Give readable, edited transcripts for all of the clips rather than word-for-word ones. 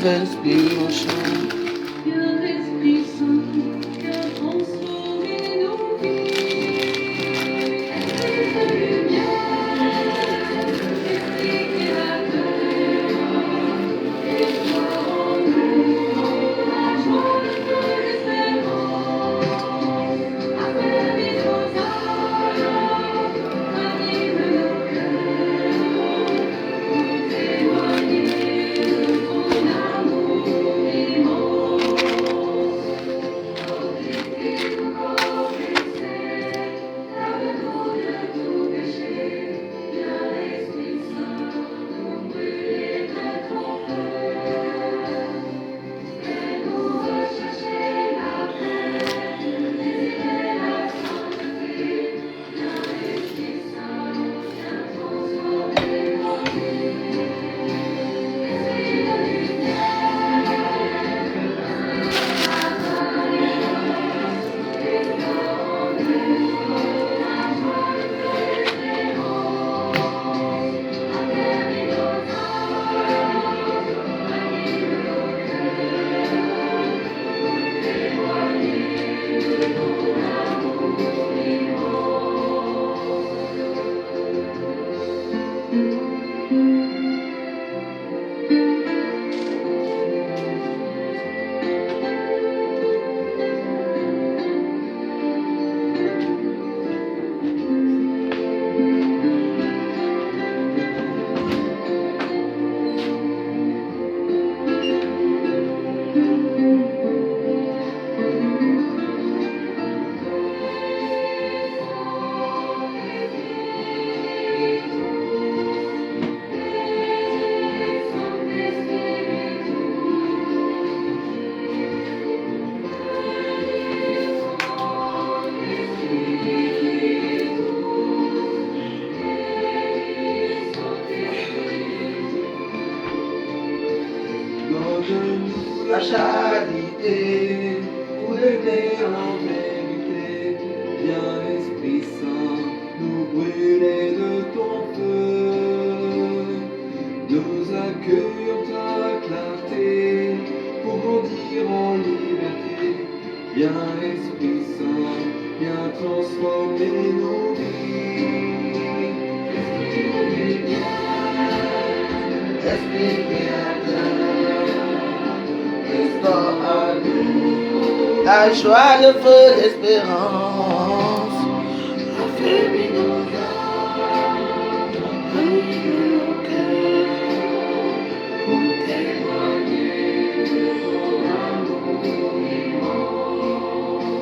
l'Esprit au chant. Que l'Esprit Saint qui a transformé nos vies. Esprit de lumière, Esprit créateur, et toi en nous, la joie de l'espérance. Affermis nos âmes, anime nos cœurs, pour témoigner de ton amour immense. Purifie-nous, lave-nous de tout péché. Viens l'Esprit Saint, nous brûler de ton feu. Fais-nous rechercher la paix, désirer la sainteté. Viens l'Esprit Saint, viens transformer nos vies. Esprit de lumière, Donne-nous la charité pour aimer en vérité. Viens Esprit Saint, nous brûler de ton feu. Nous accueillons ta clarté pour grandir en liberté. Viens Esprit Saint, viens transformer nos vies. Esprit de lumière, Esprit créateur, restaure à nous la joie, le feu, l'espérance. Affermis nos âmes, anime nos cœurs, pour témoigner de ton amour immense.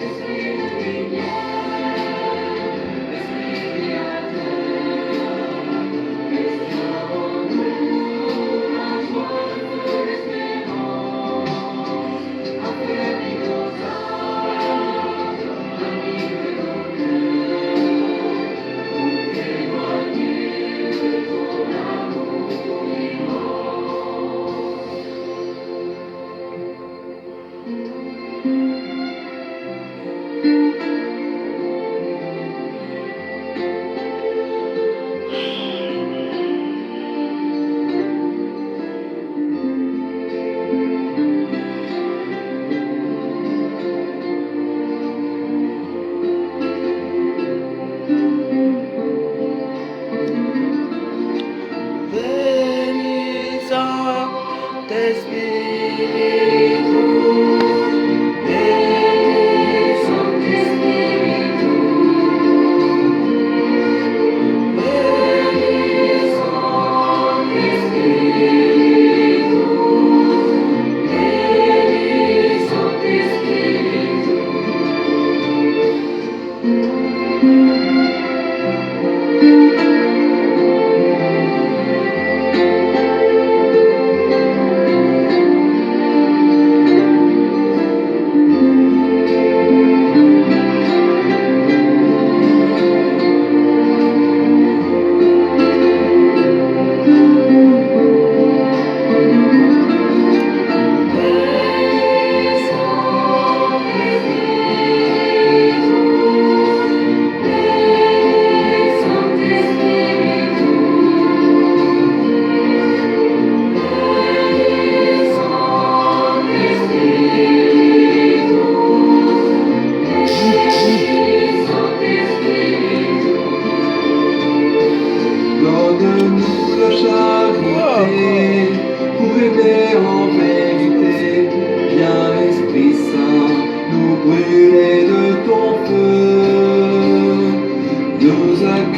Esprit de lumière, Esprit créateur, restaure en nous la joie de l'espérance. Affermis nos âmes, anime nos cœurs.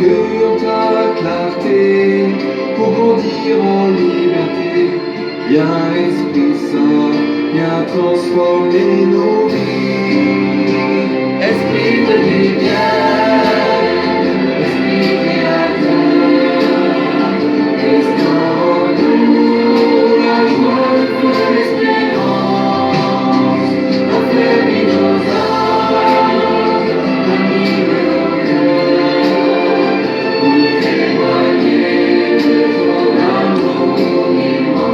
Cueillons ta clarté pour grandir en liberté. Viens Esprit Saint, viens transformer nos vies. Esprit de lumière, Esprit créateur, restaure en nous la joie de l'espérance. Raffermis nos âmes, anime nos cœurs, pour témoigner de ton amour immense.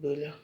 Voilà.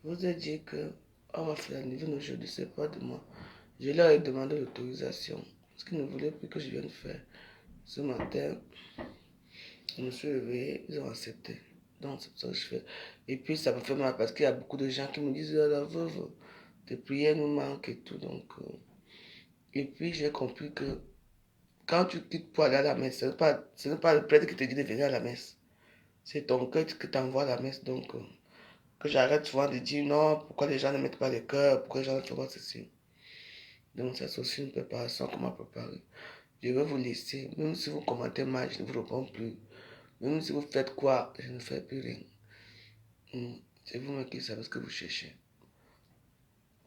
Je vous ai dit que on va faire la nouvelle aujourd'hui, c'est pas de moi. Je leur ai demandé l'autorisation. Parce qu'ils ne voulaient plus que je vienne faire. Ce matin, je me suis réveillée, ils ont accepté. Donc c'est pour ça que je fais. Et puis ça me fait mal parce qu'il y a beaucoup de gens qui me disent oh, la veuve, tes prières nous manquent et tout. Donc, et puis j'ai compris que quand tu quittes pour aller à la messe, ce n'est pas le prêtre qui te dit de venir à la messe. C'est ton cœur qui t'envoie à la messe. Donc, que j'arrête souvent de dire non, pourquoi les gens ne mettent pas les cœurs, pourquoi les gens ne font pas ceci. Donc, ça c'est aussi une préparation qu'on m'a préparée. Je vais vous laisser, même si vous commentez mal, je ne vous réponds plus. Même si vous faites quoi, je ne fais plus rien. C'est vous-même qui savez ce que vous cherchez.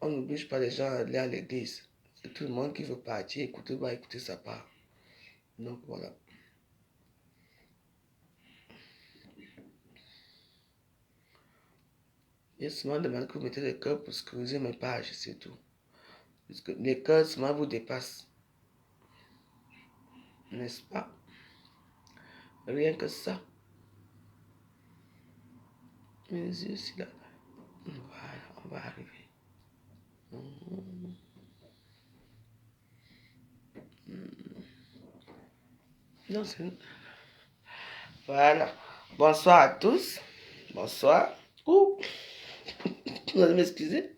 On n'oblige pas les gens à aller à l'église. C'est tout le monde qui veut partir, écouter, va écouter sa part. Donc voilà. J'ai seulement demandé que vous mettez les cœurs pour sécuriser mes pages, c'est tout. Parce que les cœurs seulement vous dépassent. N'est-ce pas? Rien que ça. Mes yeux, c'est là. Voilà, on va arriver. Non, voilà. Bonsoir à tous. Bonsoir. Ouh. Vous allez m'excuser.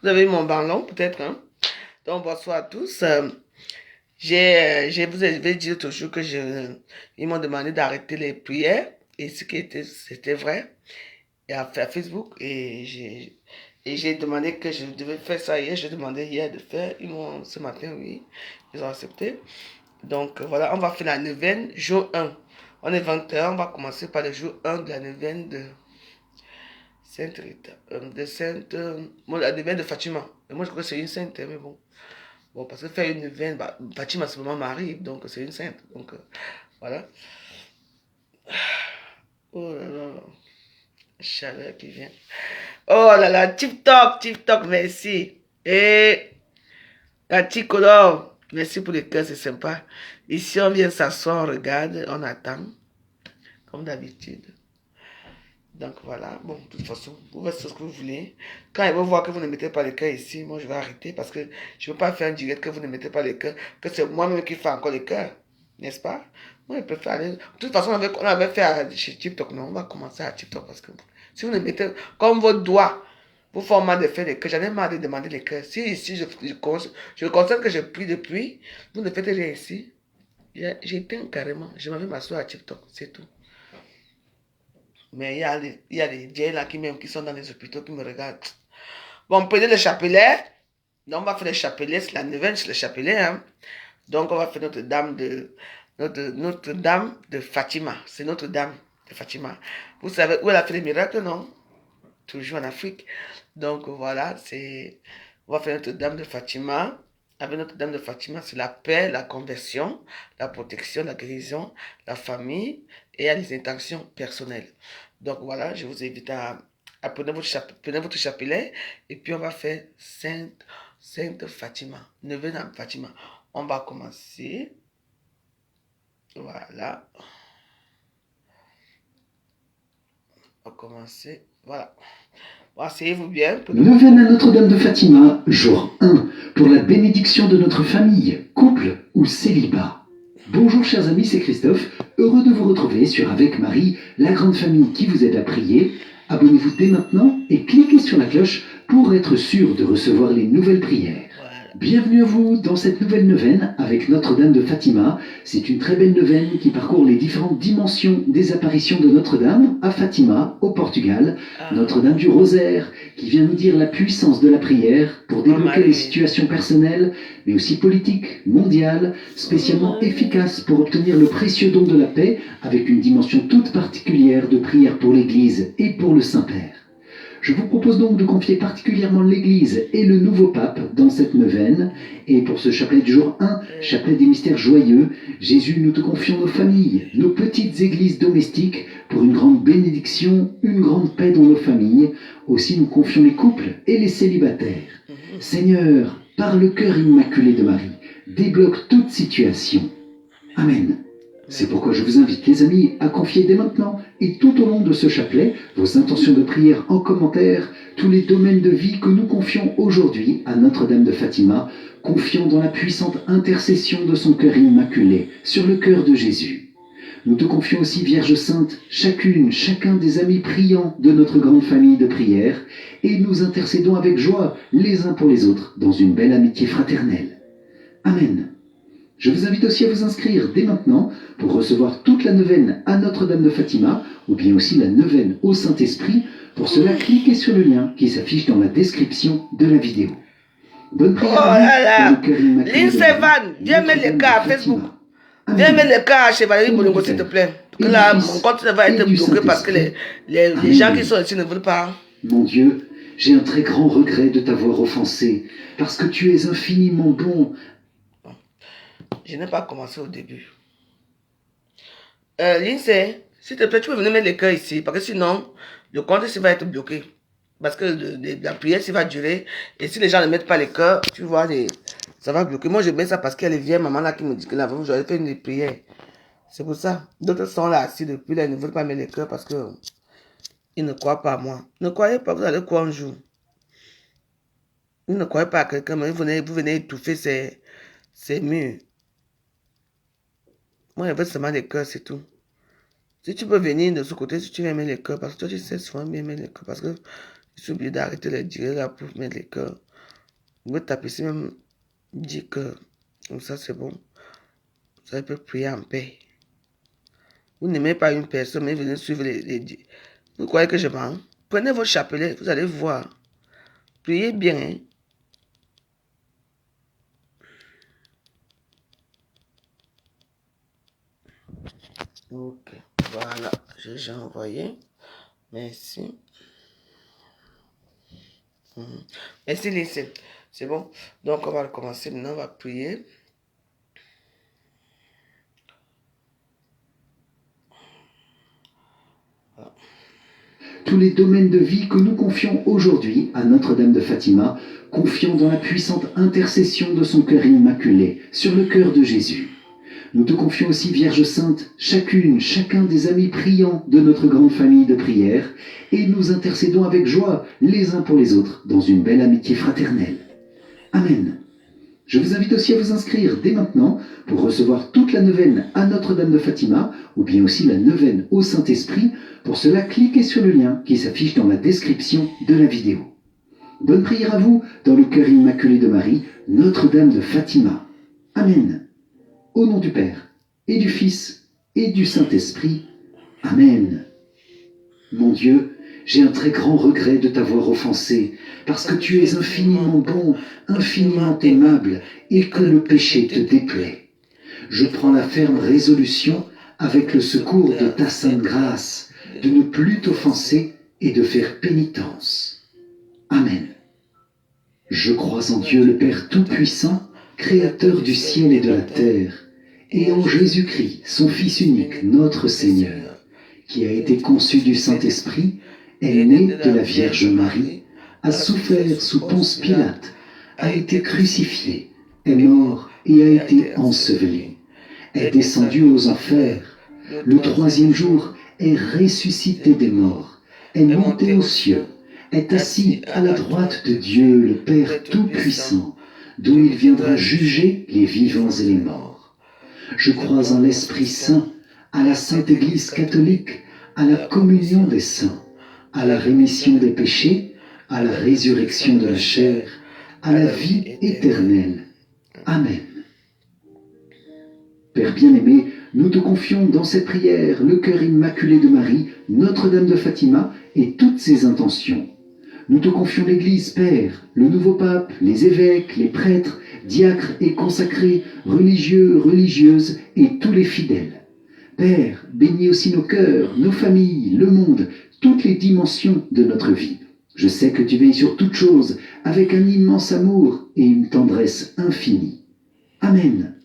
Vous avez eu mon ballon, peut-être. Hein? Donc, bonsoir à tous. Je vous avais dit l'autre jour que ils m'ont demandé d'arrêter les prières. Et c'était vrai. Et à Facebook. Et j'ai demandé que je devais faire ça hier. J'ai demandé hier de faire. Ce matin, oui. Ils ont accepté. Donc, voilà, on va faire la neuvaine, jour 1. On est 20h. On va commencer par le jour 1 de la neuvaine de Sainte Rita. La neuvaine de Fatima. Et moi, je crois que c'est une sainte, mais bon. Bon, parce que faire une neuvaine, bah, Fatima, c'est vraiment Marie, donc c'est une sainte. Donc, voilà. Oh là là, chaleur qui vient. Oh là là, TikTok, merci. Et la Ticolore, merci pour les cœurs, c'est sympa. Ici, on vient s'asseoir, on regarde, on attend, comme d'habitude. Donc voilà, bon, de toute façon, vous faites ce que vous voulez. Quand ils vont voir que vous ne mettez pas les cœurs ici, moi je vais arrêter parce que je ne veux pas faire un direct que vous ne mettez pas les cœurs, que c'est moi-même qui fais encore les cœurs, n'est-ce pas? Moi je préfère aller. De toute façon, on avait fait chez TikTok, non, on va commencer à TikTok parce que si vous ne mettez, comme votre doigt, vous faites mal de faire les cœurs, j'en ai marre de demander les cœurs. Si ici je constate que je prie depuis, vous ne faites rien ici. J'éteins carrément, je m'en vais m'asseoir à TikTok, c'est tout. Mais il y a des vieilles là qui sont dans les hôpitaux qui me regardent. Bon, prenez le chapelet. Donc, on va faire le chapelet. C'est la neuvaine, c'est le chapelet. Hein. Donc, on va faire Notre-Dame de Fatima. C'est Notre-Dame de Fatima. Vous savez où elle a fait les miracles, non? Toujours en Afrique. Donc, voilà, on va faire Notre-Dame de Fatima. Avec Notre-Dame de Fatima, c'est la paix, la conversion, la protection, la guérison, la famille et les intentions personnelles. Donc voilà, je vous invite à prendre votre chapelet et puis on va faire Sainte Fatima, neuvaine Fatima. On va commencer. Voilà. On va commencer. Voilà. Asseyez-vous bien. Neuvaine à Notre-Dame de Fatima, jour 1, pour la bénédiction de notre famille, couple ou célibat. Bonjour chers amis, c'est Christophe, heureux de vous retrouver sur Avec Marie, la grande famille qui vous aide à prier. Abonnez-vous dès maintenant et cliquez sur la cloche pour être sûr de recevoir les nouvelles prières. Bienvenue à vous dans cette nouvelle neuvaine avec Notre-Dame de Fatima. C'est une très belle neuvaine qui parcourt les différentes dimensions des apparitions de Notre-Dame à Fatima, au Portugal. Notre-Dame du Rosaire, qui vient nous dire la puissance de la prière pour débloquer les situations personnelles, mais aussi politiques, mondiales, spécialement efficaces pour obtenir le précieux don de la paix, avec une dimension toute particulière de prière pour l'Église et pour le Saint-Père. Je vous propose donc de confier particulièrement l'Église et le nouveau pape dans cette neuvaine. Et pour ce chapelet du jour 1, chapelet des mystères joyeux, Jésus, nous te confions nos familles, nos petites églises domestiques, pour une grande bénédiction, une grande paix dans nos familles. Aussi nous confions les couples et les célibataires. Seigneur, par le cœur immaculé de Marie, débloque toute situation. Amen. C'est pourquoi je vous invite, les amis, à confier dès maintenant et tout au long de ce chapelet vos intentions de prière en commentaire, tous les domaines de vie que nous confions aujourd'hui à Notre-Dame de Fatima, confiant dans la puissante intercession de son cœur immaculé sur le cœur de Jésus. Nous te confions aussi, Vierge Sainte, chacun des amis priants de notre grande famille de prière, et nous intercédons avec joie les uns pour les autres dans une belle amitié fraternelle. Amen. Je vous invite aussi à vous inscrire dès maintenant pour recevoir toute la neuvaine à Notre-Dame de Fatima ou bien aussi la neuvaine au Saint-Esprit. Pour cela, cliquez sur le lien qui s'affiche dans la description de la vidéo. Bonne prière à vous. Linsevan, viens mettre les cas à Facebook. Viens mettre les cas chez Valérie Bolongo, s'il te plaît. Parce que là, mon compte va être bloqué parce que les gens qui sont ici ne veulent pas. Mon Dieu, j'ai un très grand regret de t'avoir offensé parce que tu es infiniment bon. Je n'ai pas commencé au début. Lindsay, s'il te plaît, tu peux venir mettre les cœurs ici. Parce que sinon, le compte ici va être bloqué. Parce que la prière ici va durer. Et si les gens ne mettent pas les cœurs, tu vois, ça va bloquer. Moi, je mets ça parce qu'il y a les vieilles mamans là qui me disent que là, j'aurais fait une prière. C'est pour ça. D'autres sont là assis depuis là, ils ne veulent pas mettre les cœurs parce que il ne croit pas à moi. Ne croyez pas, vous allez croire un jour. Vous ne croyez pas à quelqu'un, mais vous venez étouffer ses murs. Moi, je veux seulement les cœurs, c'est tout. Si tu peux venir de ce côté, si tu veux aimer les cœurs, parce que toi, tu sais souvent bien aimer les cœurs, parce que je suis obligé d'arrêter les dire là pour mettre les cœurs. Vous pouvez taper ici même 10 cœurs. Donc ça, c'est bon. Vous pouvez prier en paix. Vous n'aimez pas une personne, mais venez suivre les. Vous croyez que je mens? Prenez vos chapelets, vous allez voir. Priez bien. Hein? Ok, voilà, j'ai déjà envoyé. Merci. Merci, Lise. C'est bon. Donc, on va recommencer maintenant, on va prier. Tous les domaines de vie que nous confions aujourd'hui à Notre-Dame de Fatima, confions dans la puissante intercession de son cœur immaculé sur le cœur de Jésus. Nous te confions aussi, Vierge Sainte, chacun des amis priants de notre grande famille de prière, et nous intercédons avec joie les uns pour les autres dans une belle amitié fraternelle. Amen. Je vous invite aussi à vous inscrire dès maintenant pour recevoir toute la neuvaine à Notre-Dame de Fatima, ou bien aussi la neuvaine au Saint-Esprit. Pour cela, cliquez sur le lien qui s'affiche dans la description de la vidéo. Bonne prière à vous dans le cœur immaculé de Marie, Notre-Dame de Fatima. Amen. Au nom du Père, et du Fils, et du Saint-Esprit. Amen. Mon Dieu, j'ai un très grand regret de t'avoir offensé, parce que tu es infiniment bon, infiniment aimable, et que le péché te déplaît. Je prends la ferme résolution, avec le secours de ta sainte grâce, de ne plus t'offenser et de faire pénitence. Amen. Je crois en Dieu le Père Tout-Puissant, Créateur du ciel et de la terre, et en Jésus-Christ, son Fils unique, notre Seigneur, qui a été conçu du Saint-Esprit, est né de la Vierge Marie, a souffert sous Ponce Pilate, a été crucifié, est mort et a été enseveli, est descendu aux enfers, le troisième jour est ressuscité des morts, est monté aux cieux, est assis à la droite de Dieu, le Père Tout-Puissant, d'où il viendra juger les vivants et les morts. Je crois en l'Esprit Saint, à la Sainte Église catholique, à la communion des saints, à la rémission des péchés, à la résurrection de la chair, à la vie éternelle. Amen. Père bien-aimé, nous te confions dans cette prière le cœur immaculé de Marie, Notre-Dame de Fatima et toutes ses intentions. Nous te confions l'Église, Père, le nouveau pape, les évêques, les prêtres, diacres et consacrés, religieux, religieuses et tous les fidèles. Père, bénis aussi nos cœurs, nos familles, le monde, toutes les dimensions de notre vie. Je sais que tu veilles sur toutes choses avec un immense amour et une tendresse infinie. Amen.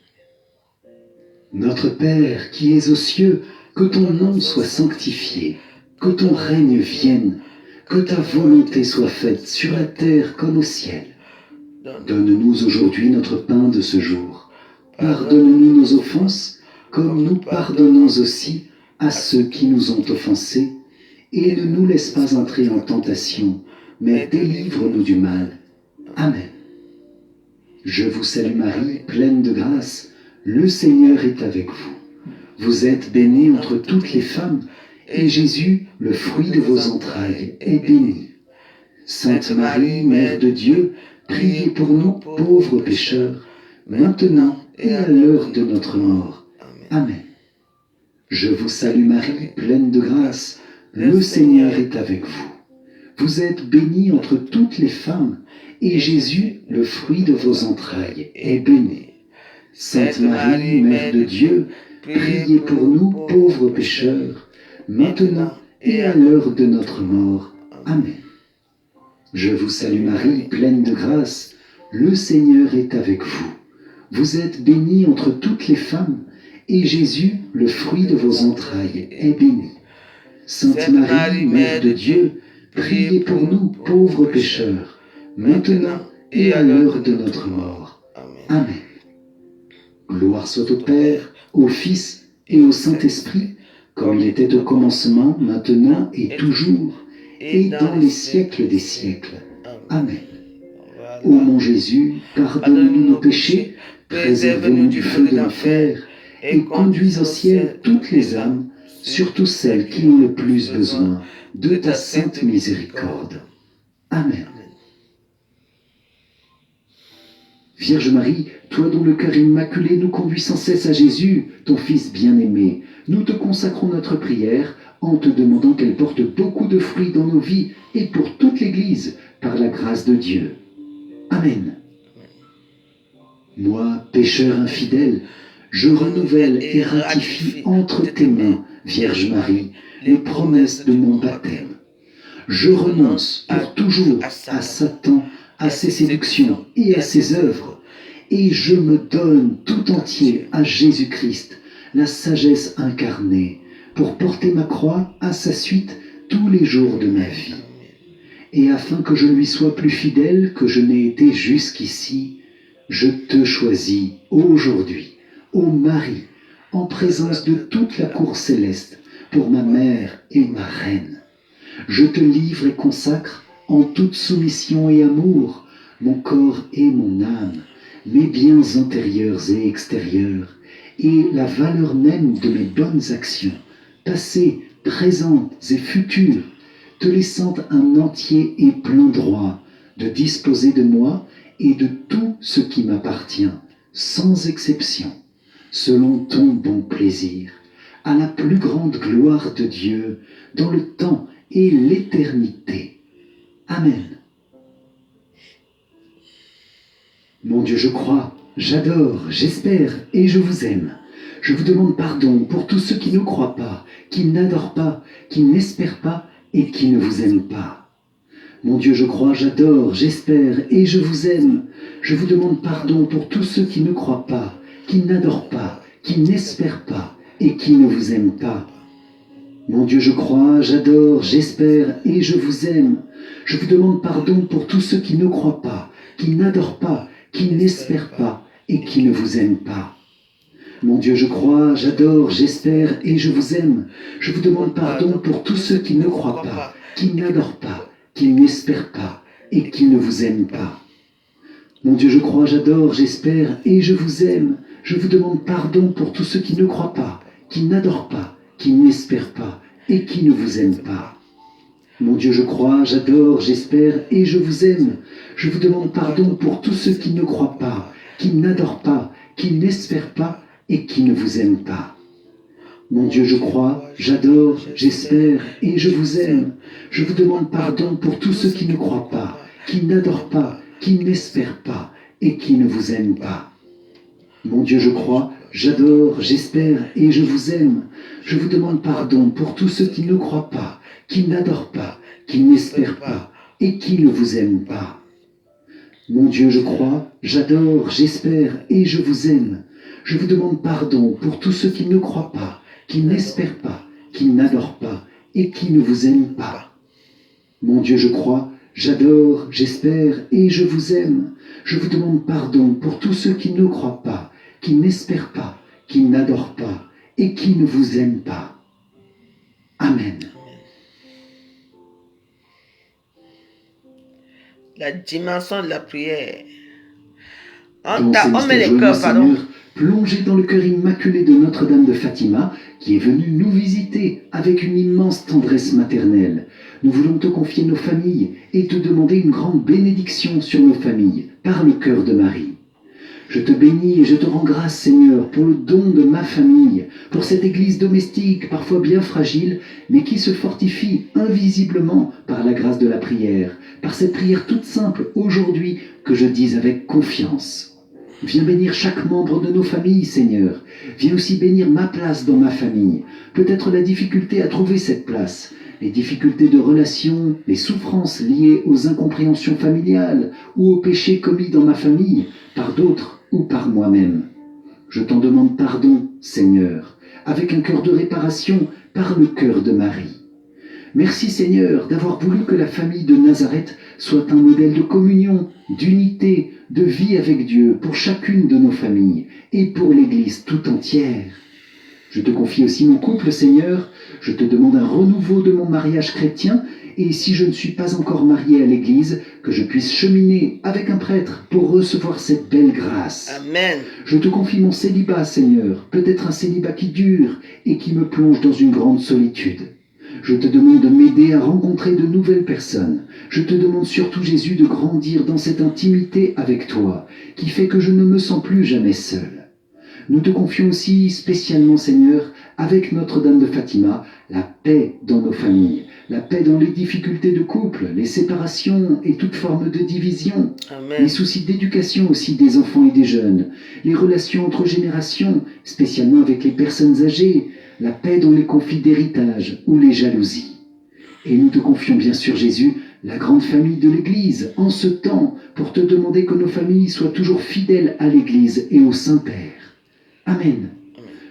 Notre Père qui es aux cieux, que ton nom soit sanctifié, que ton règne vienne, que ta volonté soit faite sur la terre comme au ciel. Donne-nous aujourd'hui notre pain de ce jour. Pardonne-nous nos offenses, comme nous pardonnons aussi à ceux qui nous ont offensés. Et ne nous laisse pas entrer en tentation, mais délivre-nous du mal. Amen. Je vous salue Marie, pleine de grâce, le Seigneur est avec vous. Vous êtes bénie entre toutes les femmes, et Jésus, le fruit de vos entrailles, est béni. Sainte Marie, Mère de Dieu, priez pour nous pauvres pécheurs, maintenant et à l'heure de notre mort. Amen. Je vous salue Marie, pleine de grâce, le Seigneur est avec vous. Vous êtes bénie entre toutes les femmes, et Jésus, le fruit de vos entrailles, est béni. Sainte Marie, Mère de Dieu, priez pour nous pauvres pécheurs, maintenant et à l'heure de notre mort. Amen. Je vous salue Marie, pleine de grâce, le Seigneur est avec vous. Vous êtes bénie entre toutes les femmes, et Jésus, le fruit de vos entrailles, est béni. Sainte Marie, Mère de Dieu, priez pour nous pauvres pécheurs, maintenant et à l'heure de notre mort. Amen. Gloire soit au Père, au Fils et au Saint-Esprit, comme il était au commencement, maintenant et toujours, et dans les siècles des siècles. Amen. Voilà. Ô mon Jésus, pardonne-nous nos péchés, préserve-nous du feu de l'enfer, et conduis au ciel toutes les âmes, surtout celles qui ont le plus besoin de ta sainte miséricorde. Amen. Vierge Marie, toi dont le cœur immaculé nous conduit sans cesse à Jésus, ton Fils bien-aimé, nous te consacrons notre prière en te demandant qu'elle porte beaucoup de fruits dans nos vies et pour toute l'Église, par la grâce de Dieu. Amen. Moi, pécheur infidèle, je renouvelle et ratifie entre tes mains, Vierge Marie, les promesses de mon baptême. Je renonce pour toujours à Satan, à ses séductions et à ses œuvres, et je me donne tout entier à Jésus-Christ, la sagesse incarnée, pour porter ma croix à sa suite tous les jours de ma vie. Et afin que je lui sois plus fidèle que je n'ai été jusqu'ici, je te choisis aujourd'hui, ô Marie, en présence de toute la cour céleste, pour ma mère et ma reine. Je te livre et consacre en toute soumission et amour mon corps et mon âme, mes biens antérieurs et extérieurs, et la valeur même de mes bonnes actions, passées, présentes et futures, te laissant un entier et plein droit de disposer de moi et de tout ce qui m'appartient, sans exception, selon ton bon plaisir, à la plus grande gloire de Dieu, dans le temps et l'éternité. Amen. Mon Dieu, je crois, j'adore, j'espère et je vous aime. Je vous demande pardon pour tous ceux qui ne croient pas, qui n'adorent pas, qui n'espèrent pas et qui ne vous aiment pas. Mon Dieu, je crois, j'adore, j'espère et je vous aime. Je vous demande pardon pour tous ceux qui ne croient pas, qui n'adorent pas, qui n'espèrent pas et qui ne vous aiment pas. Mon Dieu, je crois, j'adore, j'espère et je vous aime. Je vous demande pardon pour tous ceux qui ne croient pas, qui n'adorent pas, qui n'espèrent pas et qui ne vous aiment pas. Mon Dieu, je crois, j'adore, j'espère et je vous aime. Je vous demande pardon pour tous ceux qui ne croient pas, qui n'adorent pas, qui n'espèrent pas et qui ne vous aiment pas. Mon Dieu, je crois, j'adore, j'espère et je vous aime. Je vous demande pardon pour tous ceux qui ne croient pas, qui n'adorent pas, qui n'espèrent pas et qui ne vous aiment pas. Mon Dieu, je crois, j'adore, j'espère et je vous aime. Je vous demande pardon pour tous ceux qui ne croient pas, qui n'adorent pas, qui n'espèrent pas et qui ne vous aiment pas. Mon Dieu, je crois, j'adore, j'espère et je vous aime. Je vous demande pardon pour tous ceux qui ne croient pas, qui n'adorent pas, qui n'espèrent pas et qui ne vous aiment pas. Mon Dieu, je crois, j'adore, j'espère et je vous aime. Je vous demande pardon pour tous ceux qui ne croient pas, qui n'adorent pas, qui n'espèrent pas et qui ne vous aiment pas. Mon Dieu, je crois, j'adore, j'espère et je vous aime. Je vous demande pardon pour tous ceux qui ne croient pas, qui n'espèrent pas, qui n'adorent pas et qui ne vous aiment pas. Mon Dieu, je crois, j'adore, j'espère et je vous aime. Je vous demande pardon pour tous ceux qui ne croient pas, qui n'espèrent pas, qui n'adorent pas et qui ne vous aiment pas. Amen. La dimension de la prière. Dans ces On met les mystères cœurs, joyeux, pardon. Seigneur, plongez dans le cœur immaculé de Notre-Dame de Fatima, qui est venue nous visiter avec une immense tendresse maternelle. Nous voulons te confier nos familles et te demander une grande bénédiction sur nos familles, par le cœur de Marie. Je te bénis et je te rends grâce, Seigneur, pour le don de ma famille, pour cette église domestique, parfois bien fragile, mais qui se fortifie invisiblement par la grâce de la prière, par cette prière toute simple aujourd'hui que je dis avec confiance. Viens bénir chaque membre de nos familles, Seigneur. Viens aussi bénir ma place dans ma famille. Peut-être la difficulté à trouver cette place, les difficultés de relation, les souffrances liées aux incompréhensions familiales ou aux péchés commis dans ma famille, par d'autres ou par moi-même. Je t'en demande pardon, Seigneur, avec un cœur de réparation par le cœur de Marie. Merci, Seigneur, d'avoir voulu que la famille de Nazareth soit un modèle de communion, d'unité, de vie avec Dieu pour chacune de nos familles et pour l'Église tout entière. Je te confie aussi mon couple, Seigneur. Je te demande un renouveau de mon mariage chrétien, et si je ne suis pas encore marié à l'Église, que je puisse cheminer avec un prêtre pour recevoir cette belle grâce. Amen. Je te confie mon célibat, Seigneur, peut-être un célibat qui dure et qui me plonge dans une grande solitude. Je te demande de m'aider à rencontrer de nouvelles personnes. Je te demande surtout, Jésus, de grandir dans cette intimité avec toi, qui fait que je ne me sens plus jamais seul. Nous te confions aussi spécialement, Seigneur, avec Notre-Dame de Fatima, la paix dans nos familles, la paix dans les difficultés de couple, les séparations et toute forme de division, Amen. les soucis d'éducation aussi des enfants et des jeunes, les relations entre générations, spécialement avec les personnes âgées, la paix dans les conflits d'héritage ou les jalousies. Et nous te confions bien sûr, Jésus, la grande famille de l'Église, en ce temps, pour te demander que nos familles soient toujours fidèles à l'Église et au Saint-Père. Amen.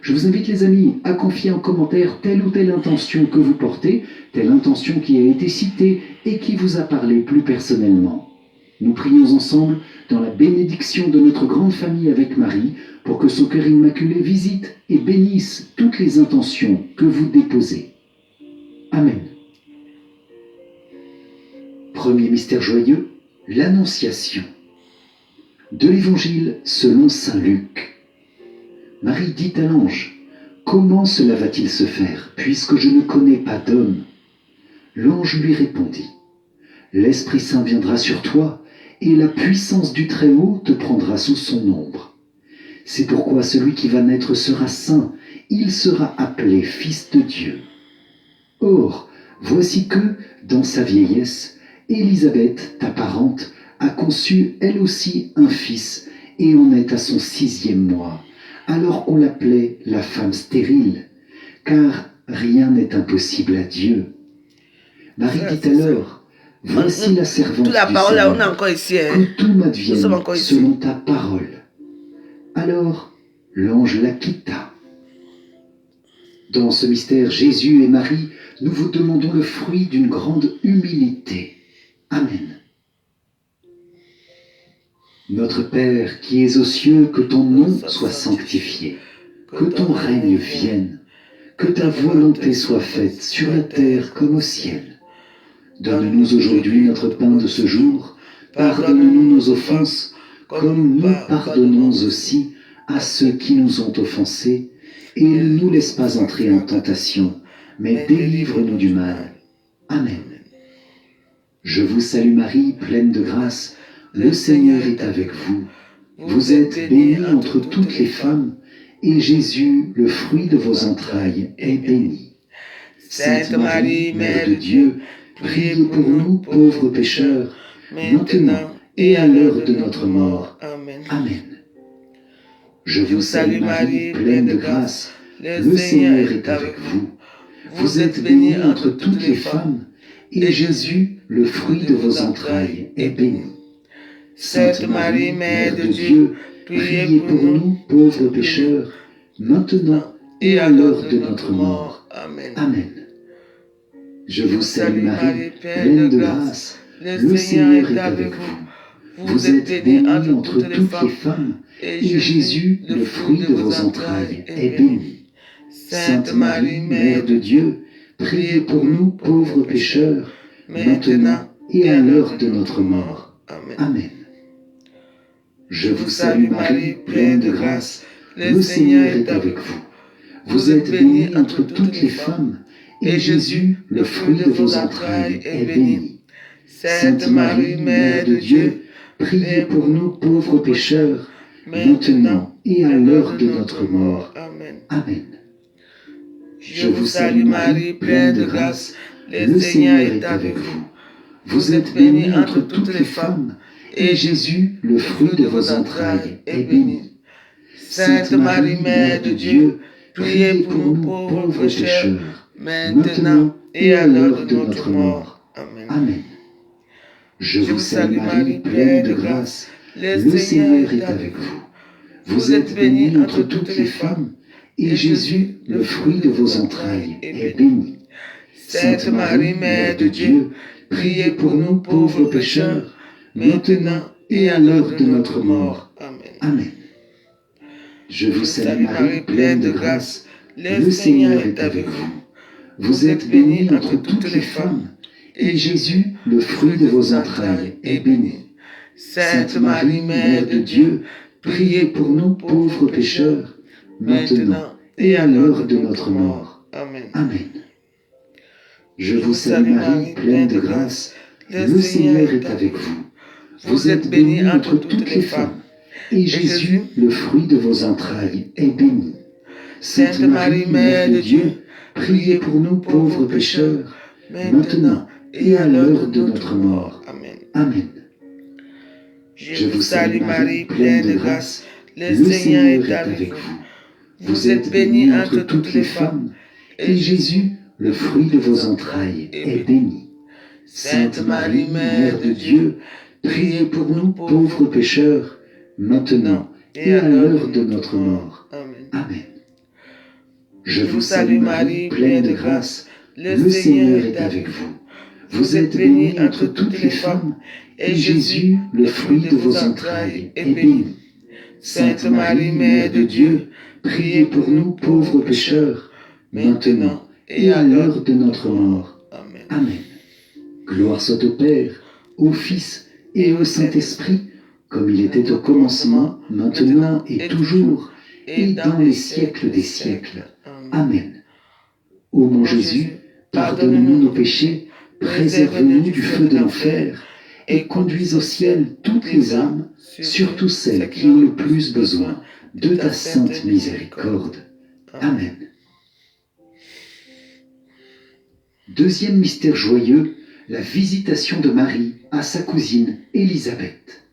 Je vous invite, les amis, à confier en commentaire telle ou telle intention que vous portez, telle intention qui a été citée et qui vous a parlé plus personnellement. Nous prions ensemble dans la bénédiction de notre grande famille avec Marie, pour que son cœur immaculé visite et bénisse toutes les intentions que vous déposez. Amen. Premier mystère joyeux, l'Annonciation. De l'Évangile selon saint Luc. Marie dit à l'ange, « Comment cela va-t-il se faire, puisque je ne connais pas d'homme ?» L'ange lui répondit, « L'Esprit Saint viendra sur toi, et la puissance du Très-Haut te prendra sous son ombre. C'est pourquoi celui qui va naître sera saint, il sera appelé Fils de Dieu. Or, voici que, dans sa vieillesse, Élisabeth, ta parente, a conçu elle aussi un fils, et en est à son 6e mois, alors qu'on l'appelait la femme stérile, car rien n'est impossible à Dieu. Marie dit alors, « Voici la servante Toute la du parole, là, on est Seigneur, encore ici. que tout m'advienne Nous sommes encore ici. selon ta parole. » Alors l'ange la quitta. Dans ce mystère, Jésus et Marie, nous vous demandons le fruit d'une grande humilité. Amen. Notre Père qui es aux cieux, que ton nom soit sanctifié, que ton règne vienne, que ta volonté soit faite sur la terre comme au ciel. Donne-nous aujourd'hui notre pain de ce jour, pardonne-nous nos offenses, comme nous pardonnons aussi à ceux qui nous ont offensés, et ne nous laisse pas entrer en tentation, mais délivre-nous du mal. Amen. Je vous salue Marie, pleine de grâce, le Seigneur est avec vous. Vous êtes bénie entre toutes les femmes, et Jésus, le fruit de vos entrailles, est béni. Sainte Marie, Mère de Dieu, priez pour nous pauvres pécheurs, maintenant et à l'heure de notre mort. Amen. Amen. Je vous salue Marie, pleine de grâce, le Seigneur est avec vous. Vous êtes bénie entre toutes les femmes, et Jésus, le fruit de vos entrailles, est béni. Sainte Marie, Mère de Dieu, priez pour nous pauvres pécheurs, maintenant et à l'heure de notre mort. Amen. Amen. Je vous salue Marie, pleine de grâce, le Seigneur est avec vous. Vous êtes bénie entre toutes les femmes, et Jésus, le fruit de vos entrailles, est béni. Sainte Marie, Mère de Dieu, priez pour nous pauvres pécheurs, maintenant et à l'heure de notre mort. Amen. Amen. Je vous salue Marie, pleine de grâce, le Seigneur est avec vous. Vous êtes bénie entre toutes les femmes, et Jésus, le fruit de vos entrailles, est béni. Sainte Marie, Mère de Dieu, priez pour nous pauvres pécheurs, maintenant et à l'heure de notre mort. Amen. Amen. Je vous salue Marie, pleine de grâce, le Seigneur est avec vous. Vous êtes bénie entre toutes les femmes, et Jésus, le fruit de vos entrailles, est béni. Sainte Marie, Mère de Dieu, priez pour nous pauvres pécheurs, maintenant et à l'heure de notre mort. Amen. Amen. Je vous salue Marie, pleine de grâce, le Seigneur est avec vous. Vous êtes bénie entre toutes les femmes, et Jésus, le fruit de vos entrailles, est béni. Sainte Marie, Mère de Dieu, priez pour nous pauvres pécheurs, maintenant et à l'heure de notre mort. Amen. Amen. Je vous salue Marie, pleine de grâce, le Seigneur est avec vous. Vous êtes bénie entre toutes les femmes, et Jésus, le fruit de vos entrailles, est béni. Sainte Marie, Mère de Dieu, priez pour nous pauvres pécheurs, maintenant et à l'heure de notre mort. Amen. Amen. Je vous salue Marie, pleine de grâce, le Seigneur est avec vous. Vous êtes bénie entre toutes les femmes, et Jésus, le fruit de vos entrailles, est béni. Sainte Marie, Mère de Dieu, priez pour nous pauvres pécheurs, maintenant et à l'heure de notre mort. Amen. Amen. Je vous salue Marie, pleine de grâce, le Seigneur est avec vous. Vous êtes bénie entre toutes les femmes, et Jésus, le fruit de vos entrailles, est béni. Sainte Marie, Mère de Dieu, priez pour nous pauvres pécheurs, maintenant et à l'heure de notre mort. Amen. Amen. Je vous salue Marie, pleine de grâce, le Seigneur est avec vous. Vous êtes bénie entre toutes les femmes, et Jésus, le fruit de vos entrailles, est béni. Sainte Marie, Mère de Dieu, priez pour nous pauvres pécheurs, maintenant et à l'heure de notre mort. Amen. Amen. Gloire soit au Père, au Fils et au Saint-Esprit, comme il était au commencement, maintenant et toujours, et dans les siècles des siècles. Amen. Ô mon Jésus, pardonne-nous nos péchés, préserve-nous du feu de l'enfer, et conduis au ciel toutes les âmes, surtout celles qui ont le plus besoin de ta sainte miséricorde. Amen. Deuxième mystère joyeux, la visitation de Marie à sa cousine Élisabeth.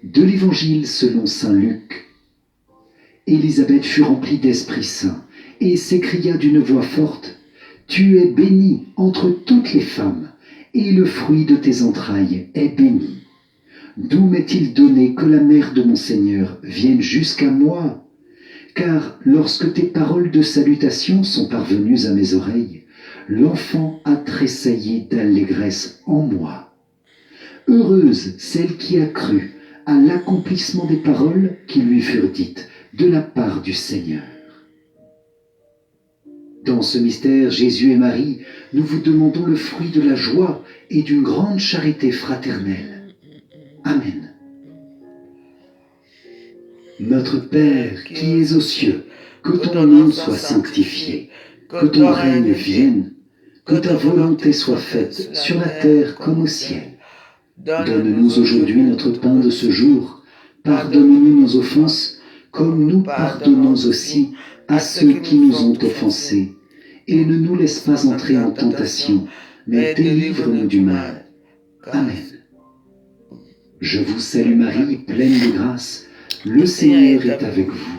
De l'Évangile selon saint Luc. Élisabeth fut remplie d'Esprit Saint et s'écria d'une voix forte, « Tu es bénie entre toutes les femmes, et le fruit de tes entrailles est béni. D'où m'est-il donné que la mère de mon Seigneur vienne jusqu'à moi? Car lorsque tes paroles de salutation sont parvenues à mes oreilles, l'enfant a tressailli d'allégresse en moi. Heureuse celle qui a cru à l'accomplissement des paroles qui lui furent dites de la part du Seigneur. » Dans ce mystère, Jésus et Marie, nous vous demandons le fruit de la joie et d'une grande charité fraternelle. Amen. Notre Père qui es aux cieux, que ton nom soit sanctifié, que ton règne vienne, que ta volonté soit faite sur la terre comme au ciel. Donne-nous aujourd'hui notre pain de ce jour. Pardonne-nous nos offenses, comme nous pardonnons aussi à ceux qui nous ont offensés. Et ne nous laisse pas entrer en tentation, mais délivre-nous du mal. Amen. Je vous salue Marie, pleine de grâce, le Seigneur est avec vous.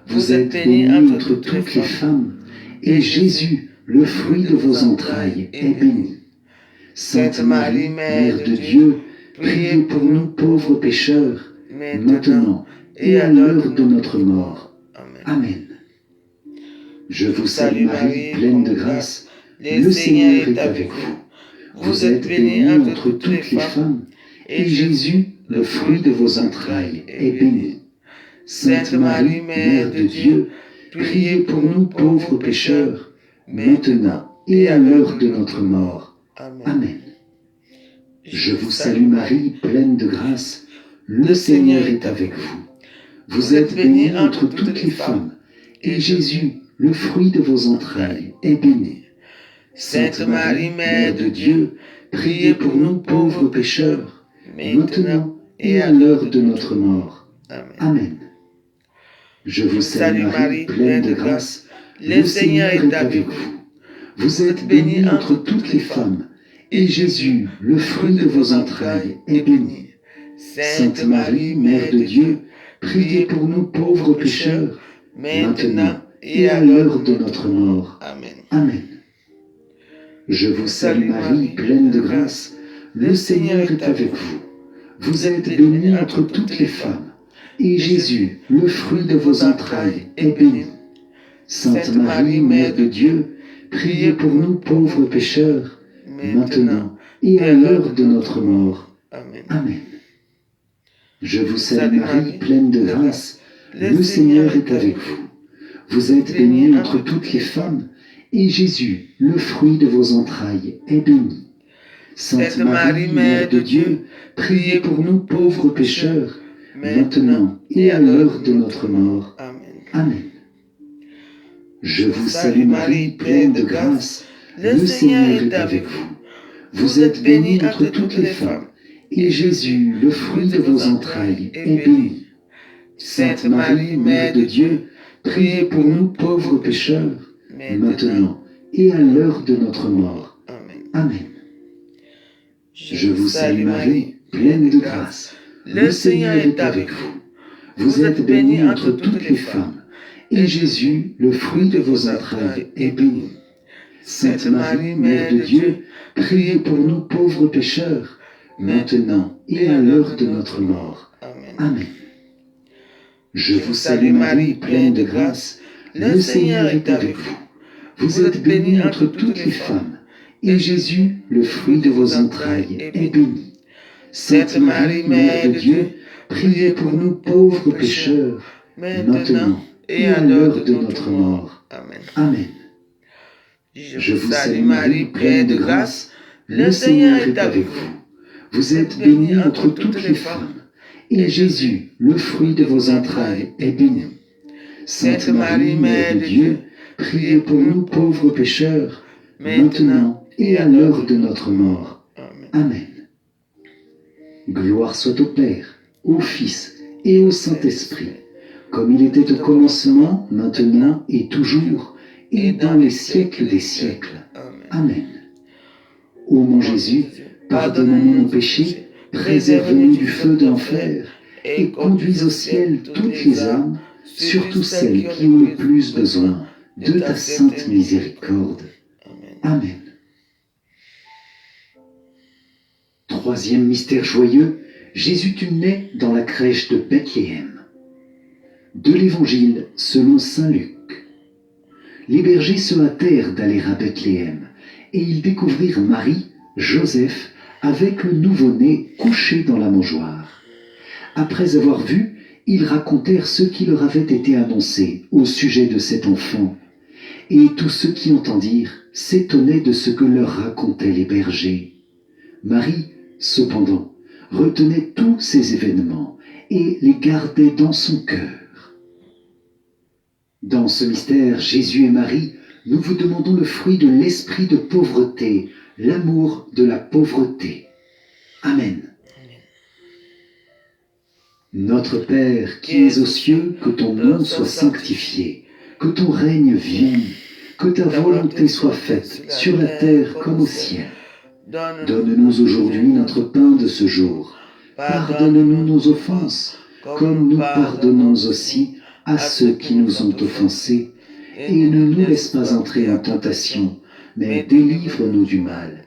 Vous êtes bénie entre toutes les femmes, et Jésus, le fruit de vos entrailles, est béni. Sainte Marie, Mère de Dieu, priez pour nous pauvres pécheurs, maintenant et à l'heure de notre mort. Amen. Je vous salue Marie, pleine de grâce, le Seigneur est avec vous. Vous êtes bénie entre toutes les femmes, et Jésus, le fruit de vos entrailles, est béni. Sainte Marie, Mère de Dieu, priez pour nous pauvres pécheurs, maintenant et à l'heure de notre mort. Amen. Je vous salue Marie, pleine de grâce, le Seigneur est avec vous. Vous êtes bénie entre toutes les femmes, et Jésus, le fruit de vos entrailles, est béni. Sainte Marie, Mère de Dieu, priez pour nous pauvres pécheurs, maintenant et à l'heure de notre mort. Amen. Je vous salue Marie, pleine de grâce, le Seigneur est avec vous. Vous êtes bénie entre toutes les femmes, et Jésus, le fruit de vos entrailles, est béni. Sainte Marie, Mère de Dieu, priez pour nous pauvres pécheurs, maintenant et à l'heure de notre mort. Amen. Je vous salue Marie, pleine de grâce, le Seigneur est avec vous. Vous êtes bénie entre toutes les femmes, et Jésus, le fruit de vos entrailles, est béni. Sainte Marie, Mère de Dieu, priez pour nous pauvres pécheurs, maintenant et à l'heure de notre mort. Amen. Je vous salue Marie, pleine de grâce, le Seigneur est avec vous. Vous êtes bénie entre toutes les femmes, et Jésus, le fruit de vos entrailles, est béni. Sainte Marie, Mère de Dieu, priez pour nous pauvres pécheurs, maintenant et à l'heure de notre mort. Amen. Amen. Je vous salue Marie, pleine de grâce, le Seigneur est avec vous. Vous êtes bénie entre toutes les femmes, et Jésus, le fruit de vos entrailles, est béni. Sainte Marie, Mère de Dieu, priez pour nous pauvres pécheurs, maintenant et à l'heure de notre mort. Amen. Amen. Je vous salue Marie, pleine de grâce, le Seigneur est avec vous. Vous êtes bénie entre toutes les femmes, et Jésus, le fruit de vos entrailles, est béni. Sainte Marie, Mère de Dieu, priez pour nous pauvres pécheurs, maintenant et à l'heure de notre mort. Amen. Amen. Je vous salue Marie, pleine de grâce, le Seigneur est avec vous. Vous êtes bénie entre toutes les femmes, et Jésus, le fruit de vos entrailles, est béni. Sainte Marie, Mère de Dieu, priez pour nous pauvres pécheurs, maintenant et à l'heure de notre mort. Amen. Amen. Je vous salue Marie, pleine de grâce, le Seigneur est avec vous. Vous êtes bénie entre toutes les femmes, et Jésus, le fruit de vos entrailles, est béni. Sainte Marie, Mère de Dieu, priez pour nous pauvres pécheurs, maintenant et à l'heure de notre mort. Amen. Amen. Gloire soit au Père, au Fils et au Saint-Esprit, comme il était au commencement, maintenant et toujours, et dans les siècles des siècles. Amen. Amen. Ô mon Jésus, pardonne-nous nos péchés, préserve-nous du feu de l'enfer, et conduis au ciel toutes les âmes, surtout celles qui ont le plus besoin de ta sainte miséricorde. Amen. Amen. Troisième mystère joyeux, Jésus naît dans la crèche de Bethléem. De l'Évangile selon saint Luc. Les bergers se hâtèrent d'aller à Bethléem, et ils découvrirent Marie, Joseph, avec le nouveau-né couché dans la mangeoire. Après avoir vu, ils racontèrent ce qui leur avait été annoncé au sujet de cet enfant, et tous ceux qui entendirent s'étonnaient de ce que leur racontaient les bergers. Marie, cependant, retenait tous ces événements et les gardait dans son cœur. Dans ce mystère, Jésus et Marie, nous vous demandons le fruit de l'esprit de pauvreté, l'amour de la pauvreté. Amen. Notre Père qui es aux cieux, que ton nom soit sanctifié, que ton règne vienne, que ta volonté soit faite sur la terre comme au ciel. Donne-nous aujourd'hui notre pain de ce jour. Pardonne-nous nos offenses, comme nous pardonnons aussi à ceux qui nous ont offensés. Et ne nous laisse pas entrer en tentation, mais délivre-nous du mal.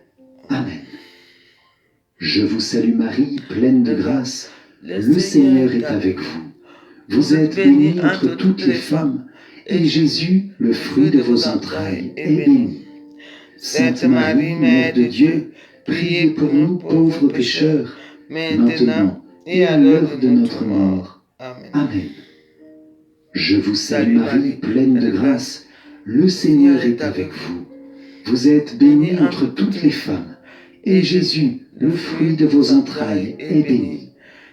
Amen. Je vous salue Marie, pleine de grâce, le Seigneur est avec vous. Vous êtes bénie entre toutes les femmes, et Jésus, le fruit de vos entrailles, est béni. Sainte Marie, Mère de Dieu, priez pour nous pauvres pécheurs, maintenant et à l'heure de notre mort. Amen. Amen. Je vous salue Marie, pleine de grâce, le Seigneur est avec vous. Vous êtes bénie entre toutes les femmes, et Jésus, le fruit de vos entrailles, est béni.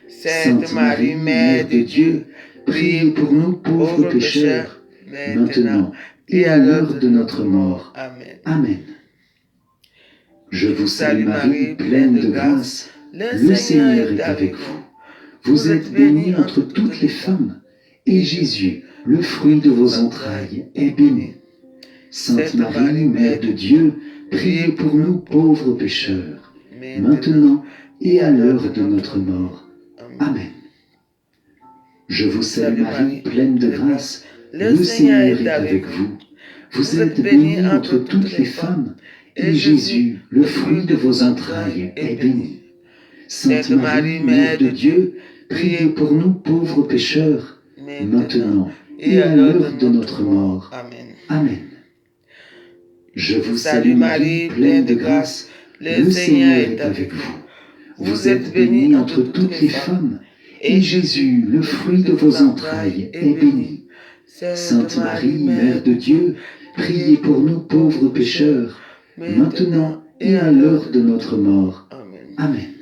Sainte Marie, Mère de Dieu, priez pour nous pauvres pécheurs, maintenant et à l'heure de notre mort. Amen. Amen. Je vous salue Marie, pleine de grâce, le Seigneur est avec vous. Vous êtes bénie entre toutes les femmes, et Jésus, le fruit de vos entrailles, est béni. Sainte Marie, Mère de Dieu, priez pour nous pauvres pécheurs, maintenant et à l'heure de notre mort. Amen. Je vous salue Marie, pleine de grâce, le Seigneur est avec vous. Vous êtes bénie entre toutes les femmes, et Jésus, le fruit de vos entrailles, est béni. Sainte Marie, Mère de Dieu, priez pour nous pauvres pécheurs, maintenant et à l'heure de notre mort. Amen. Amen. Je vous salue Marie, pleine de grâce, le Seigneur est avec vous. Vous êtes bénie entre toutes les femmes, et Jésus, le fruit de vos entrailles, est béni. Sainte Marie, Mère de Dieu, priez pour nous pauvres pécheurs, maintenant et à l'heure de notre mort. Amen. Amen.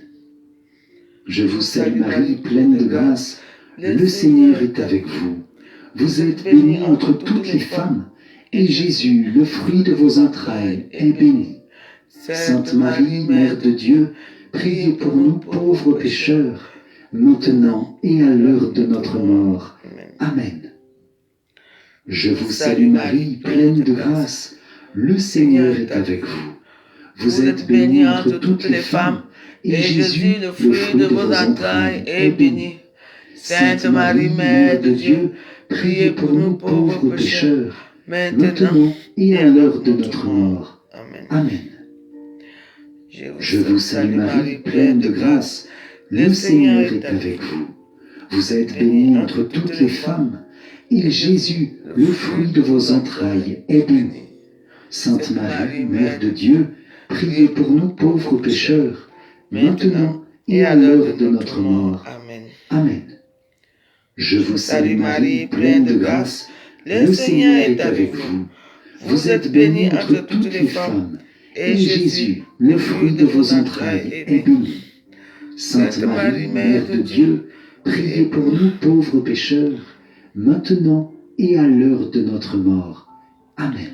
Je vous salue Marie, pleine de grâce, le Seigneur est avec vous. Vous êtes bénie entre toutes les femmes, et Jésus, le fruit de vos entrailles, est béni. Sainte Marie, Mère de Dieu, priez pour nous pauvres pécheurs, maintenant et à l'heure de notre mort. Amen. Je vous salue Marie, pleine de grâce, le Seigneur est avec vous. Vous êtes bénie entre toutes les femmes, et Jésus, le fruit de vos entrailles, est béni. Sainte Marie, Mère de Dieu, priez pour nous pauvres pécheurs, maintenant et à l'heure de notre mort. Amen. Amen. Je vous salue Marie, pleine de grâce, le Seigneur est avec vous. Vous êtes bénie entre toutes les femmes, et Jésus, le fruit de vos entrailles, est béni. Sainte Marie, Mère de Dieu, priez pour nous pauvres pécheurs, maintenant et à l'heure de notre mort. Amen. Amen. Je vous salue Marie, pleine de grâce, le Seigneur est avec vous. Vous êtes bénie entre toutes les femmes, et Jésus, le fruit de vos entrailles, est béni. Sainte Marie, Mère de Dieu, priez pour nous pauvres pécheurs, maintenant et à l'heure de notre mort. Amen.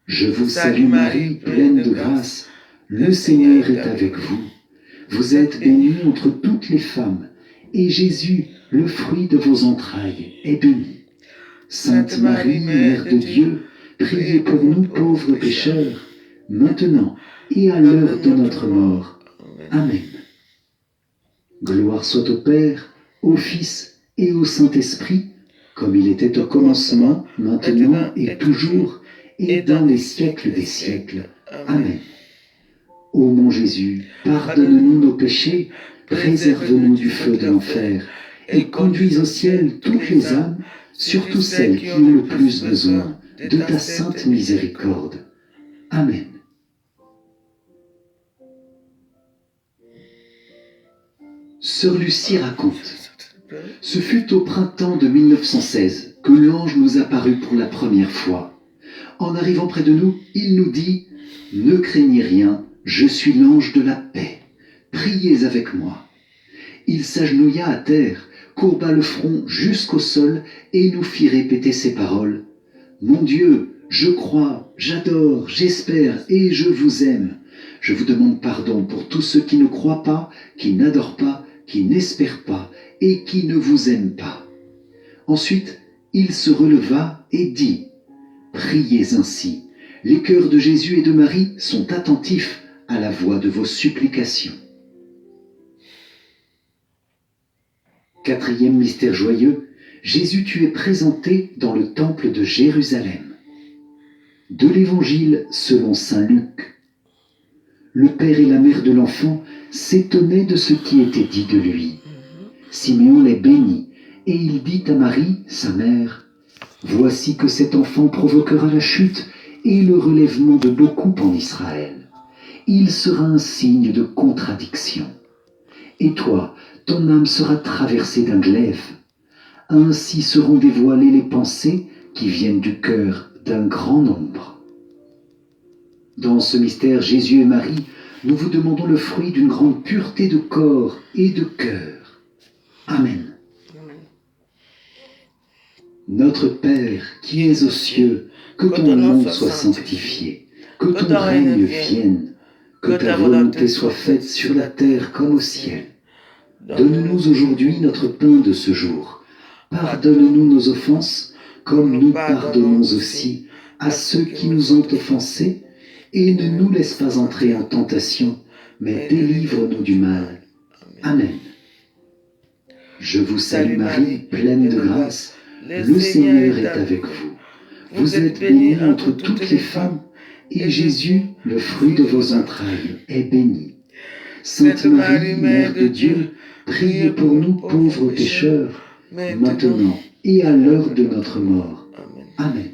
Je vous salue Marie, pleine de grâce, le Seigneur est avec vous. Vous êtes bénie entre toutes les femmes, et Jésus, le fruit de vos entrailles, est béni. Sainte Marie, Mère de Dieu, priez pour nous pauvres pécheurs, maintenant et à l'heure de notre mort. Amen. Gloire soit au Père, au Fils et au Saint-Esprit, comme il était au commencement, maintenant et toujours, et dans les siècles des siècles. Amen. Ô mon Jésus, pardonne-nous nos péchés, préserve-nous du feu de l'enfer, et conduis au ciel toutes les âmes, surtout celles qui ont le plus besoin de ta sainte miséricorde. Amen. Sœur Lucie raconte: ce fut au printemps de 1916 que l'ange nous apparut pour la première fois. En arrivant près de nous, il nous dit: « Ne craignez rien, je suis l'ange de la paix. Priez avec moi. » Il s'agenouilla à terre, courba le front jusqu'au sol et nous fit répéter ces paroles: « Mon Dieu, je crois, j'adore, j'espère et je vous aime. Je vous demande pardon pour tous ceux qui ne croient pas, qui n'adorent pas, qui n'espèrent pas et qui ne vous aiment pas. » Ensuite, il se releva et dit: « Priez ainsi. Les cœurs de Jésus et de Marie sont attentifs à la voix de vos supplications. » Quatrième mystère joyeux, Jésus tu es présenté dans le temple de Jérusalem. De l'Évangile selon saint Luc. Le père et la mère de l'enfant s'étonnaient de ce qui était dit de lui. Siméon les bénit, et il dit à Marie, sa mère: « Voici que cet enfant provoquera la chute et le relèvement de beaucoup en Israël. Il sera un signe de contradiction. Et toi, ton âme sera traversée d'un glaive. Ainsi seront dévoilées les pensées qui viennent du cœur d'un grand nombre. » Dans ce mystère, Jésus et Marie, nous vous demandons le fruit d'une grande pureté de corps et de cœur. Amen. Notre Père, qui es aux cieux, que ton nom soit sanctifié, que ton règne vienne, que ta volonté soit faite sur la terre comme au ciel. Donne-nous aujourd'hui notre pain de ce jour. Pardonne-nous nos offenses, comme nous pardonnons aussi à ceux qui nous ont offensés, et ne nous laisse pas entrer en tentation, mais délivre-nous du mal. Amen. Je vous salue Marie, pleine de grâce, le Seigneur est avec vous. Vous êtes bénie entre toutes les femmes, et Jésus, le fruit de vos entrailles, est béni. Sainte Marie, Mère de Dieu, priez pour nous pauvres pécheurs, maintenant et à l'heure de notre mort. Amen.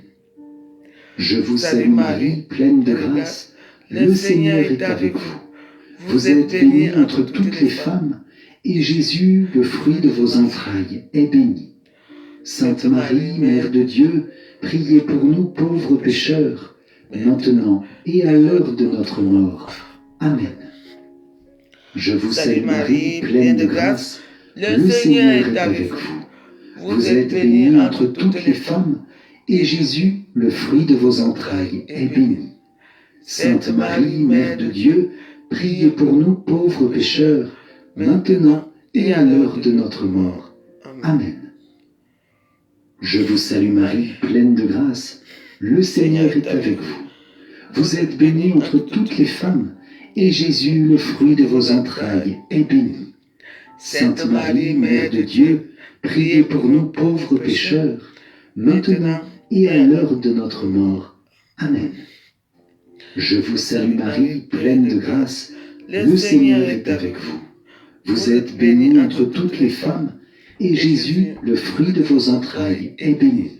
Je vous salue Marie, pleine de grâce, le Seigneur est avec vous. Vous êtes bénie entre toutes les femmes, et Jésus, le fruit de vos entrailles, est béni. Sainte Marie, Mère de Dieu, priez pour nous pauvres pécheurs, maintenant et à l'heure de notre mort. Amen. Je vous salue Marie, pleine de grâce, le Seigneur est avec vous. Vous êtes bénie entre toutes les femmes, et Jésus, le fruit de vos entrailles, est béni. Sainte Marie, Mère de Dieu, priez pour nous pauvres pécheurs, maintenant et à l'heure de notre mort. Amen. Je vous salue Marie, pleine de grâce, le Seigneur est avec vous. Vous êtes bénie entre toutes les femmes, et Jésus, le fruit de vos entrailles, est béni. Sainte Marie, Mère de Dieu, priez pour nous pauvres pécheurs, maintenant et à l'heure de notre mort. Amen. Je vous salue Marie, pleine de grâce, le Seigneur est avec vous. Vous êtes bénie entre toutes les femmes, et Jésus, le fruit de vos entrailles, est béni.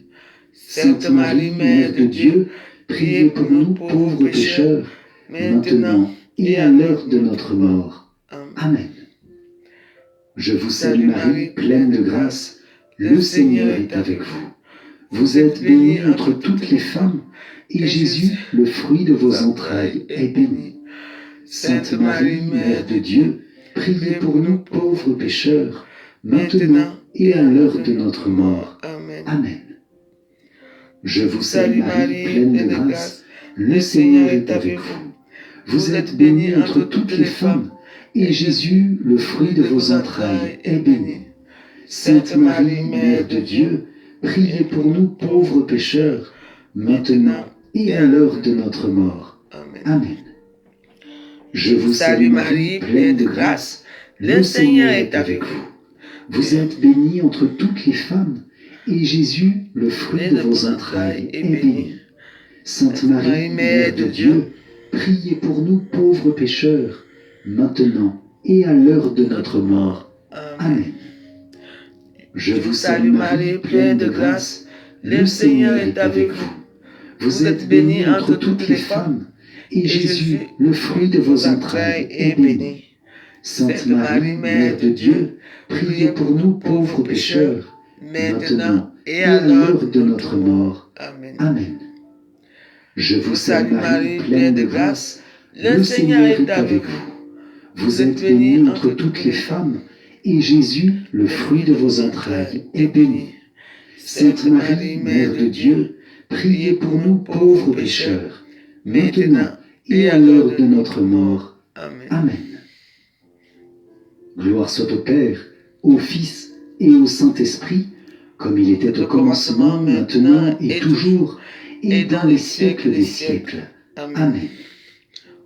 Sainte Marie, Mère de Dieu, priez pour nous pauvres pécheurs, maintenant et à l'heure de notre mort. Amen. Je vous salue Marie, pleine de grâce, le Seigneur est avec vous. Vous êtes bénie entre toutes les femmes, et Jésus, le fruit de vos entrailles, est béni. Sainte Marie, Mère de Dieu, priez pour nous pauvres pécheurs, maintenant et à l'heure de notre mort. Amen. Je vous salue Marie, pleine de grâce, le Seigneur est avec vous. Vous êtes bénie entre toutes les femmes, et Jésus, le fruit de vos entrailles, est béni. Sainte Marie, Mère de Dieu, priez pour nous pauvres pécheurs, maintenant et à l'heure de notre mort. Amen. Je vous salue Marie, pleine de grâce, le Seigneur est avec vous. Vous êtes bénie entre toutes les femmes, et Jésus, le fruit de vos entrailles, est béni. Sainte Marie, Mère de Dieu, priez pour nous pauvres pécheurs, maintenant et à l'heure de notre mort. Amen. Je vous salue Marie, pleine de grâce, le Seigneur est avec vous. Vous êtes bénie entre toutes les femmes, et Jésus, le fruit de vos entrailles, est béni. Sainte Marie, Mère de Dieu, priez pour nous pauvres pécheurs, maintenant et à l'heure de notre mort. Amen. Je vous salue Marie, pleine de grâce, le Seigneur est avec vous. Vous êtes bénie entre toutes les femmes, et Jésus, le fruit de vos entrailles, est béni. Sainte Marie, Mère de Dieu, priez pour nous pauvres pécheurs, maintenant et à l'heure de notre mort. Amen. Gloire soit au Père, au Fils et au Saint-Esprit, comme il était au commencement, maintenant et toujours, et dans les siècles des siècles. Amen.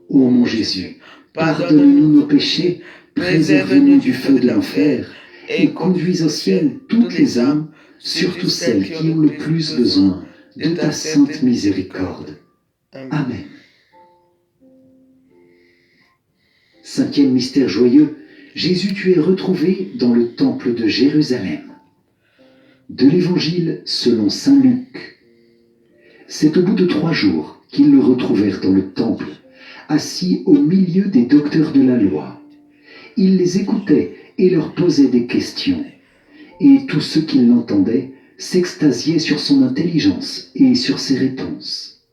Ô mon Jésus, pardonne-nous nos péchés, préserve-nous du feu de l'enfer, et conduis au ciel toutes les âmes, surtout celles qui ont le plus besoin de ta sainte miséricorde. Amen. Cinquième mystère joyeux, Jésus, tu es retrouvé dans le temple de Jérusalem. De l'Évangile selon saint Luc. C'est au bout de 3 jours qu'ils le retrouvèrent dans le temple, assis au milieu des docteurs de la loi. Il les écoutait et leur posait des questions. Et tous ceux qui l'entendaient s'extasiaient sur son intelligence et sur ses réponses.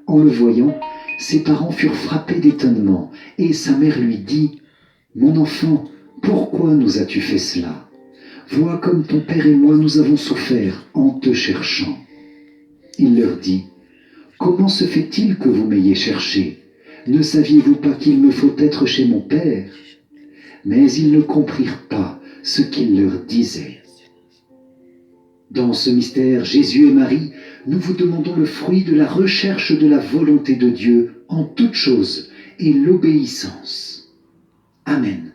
En le voyant, ses parents furent frappés d'étonnement, et sa mère lui dit : « Mon enfant, pourquoi nous as-tu fait cela ? Vois comme ton père et moi nous avons souffert en te cherchant. » Il leur dit : « Comment se fait-il que vous m'ayez cherché ? Ne saviez-vous pas qu'il me faut être chez mon père ? » Mais ils ne comprirent pas ce qu'il leur disait. Dans ce mystère, Jésus et Marie, nous vous demandons le fruit de la recherche de la volonté de Dieu en toutes choses et l'obéissance. Amen.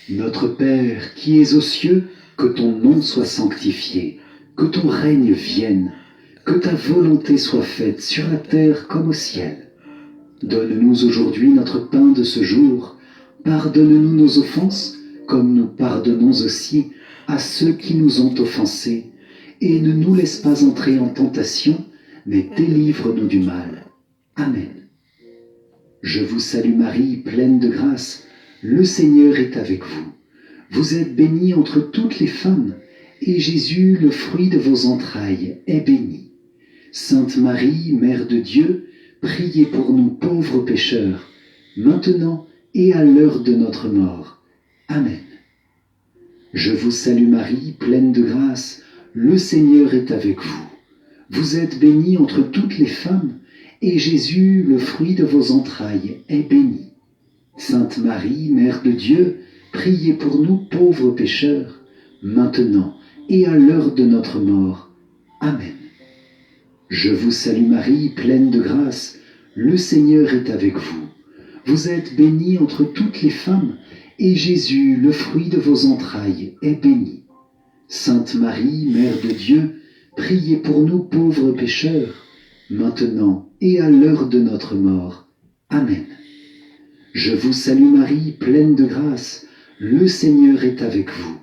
Notre Père qui es aux cieux, que ton nom soit sanctifié, que ton règne vienne, que ta volonté soit faite sur la terre comme au ciel. Donne-nous aujourd'hui notre pain de ce jour. Pardonne-nous nos offenses, comme nous pardonnons aussi à ceux qui nous ont offensés. Et ne nous laisse pas entrer en tentation, mais délivre-nous du mal. Amen. Je vous salue Marie, pleine de grâce. Le Seigneur est avec vous. Vous êtes bénie entre toutes les femmes, et Jésus, le fruit de vos entrailles, est béni. Sainte Marie, Mère de Dieu, priez pour nous pauvres pécheurs, maintenant et à l'heure de notre mort. Amen. Je vous salue Marie, pleine de grâce, le Seigneur est avec vous. Vous êtes bénie entre toutes les femmes, et Jésus, le fruit de vos entrailles, est béni. Sainte Marie, Mère de Dieu, priez pour nous pauvres pécheurs, maintenant et à l'heure de notre mort. Amen. Je vous salue Marie, pleine de grâce, le Seigneur est avec vous. Vous êtes bénie entre toutes les femmes, et Jésus, le fruit de vos entrailles, est béni. Sainte Marie, Mère de Dieu, priez pour nous pauvres pécheurs, maintenant et à l'heure de notre mort. Amen. Je vous salue Marie, pleine de grâce, le Seigneur est avec vous.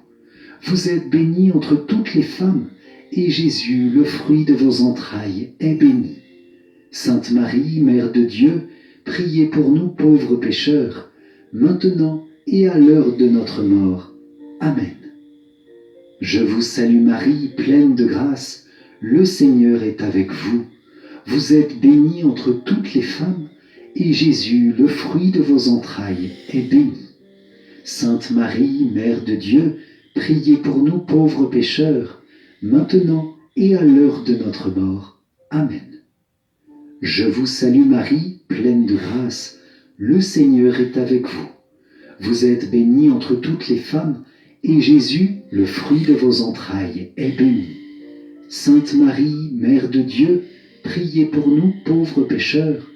Vous êtes bénie entre toutes les femmes, et Jésus, le fruit de vos entrailles, est béni. Sainte Marie, Mère de Dieu, priez pour nous pauvres pécheurs, maintenant et à l'heure de notre mort. Amen. Je vous salue Marie, pleine de grâce, le Seigneur est avec vous. Vous êtes bénie entre toutes les femmes, et Jésus, le fruit de vos entrailles, est béni. Sainte Marie, Mère de Dieu, priez pour nous pauvres pécheurs, maintenant et à l'heure de notre mort. Amen. Je vous salue Marie, pleine de grâce, le Seigneur est avec vous. Vous êtes bénie entre toutes les femmes, et Jésus, le fruit de vos entrailles, est béni. Sainte Marie, Mère de Dieu, priez pour nous pauvres pécheurs,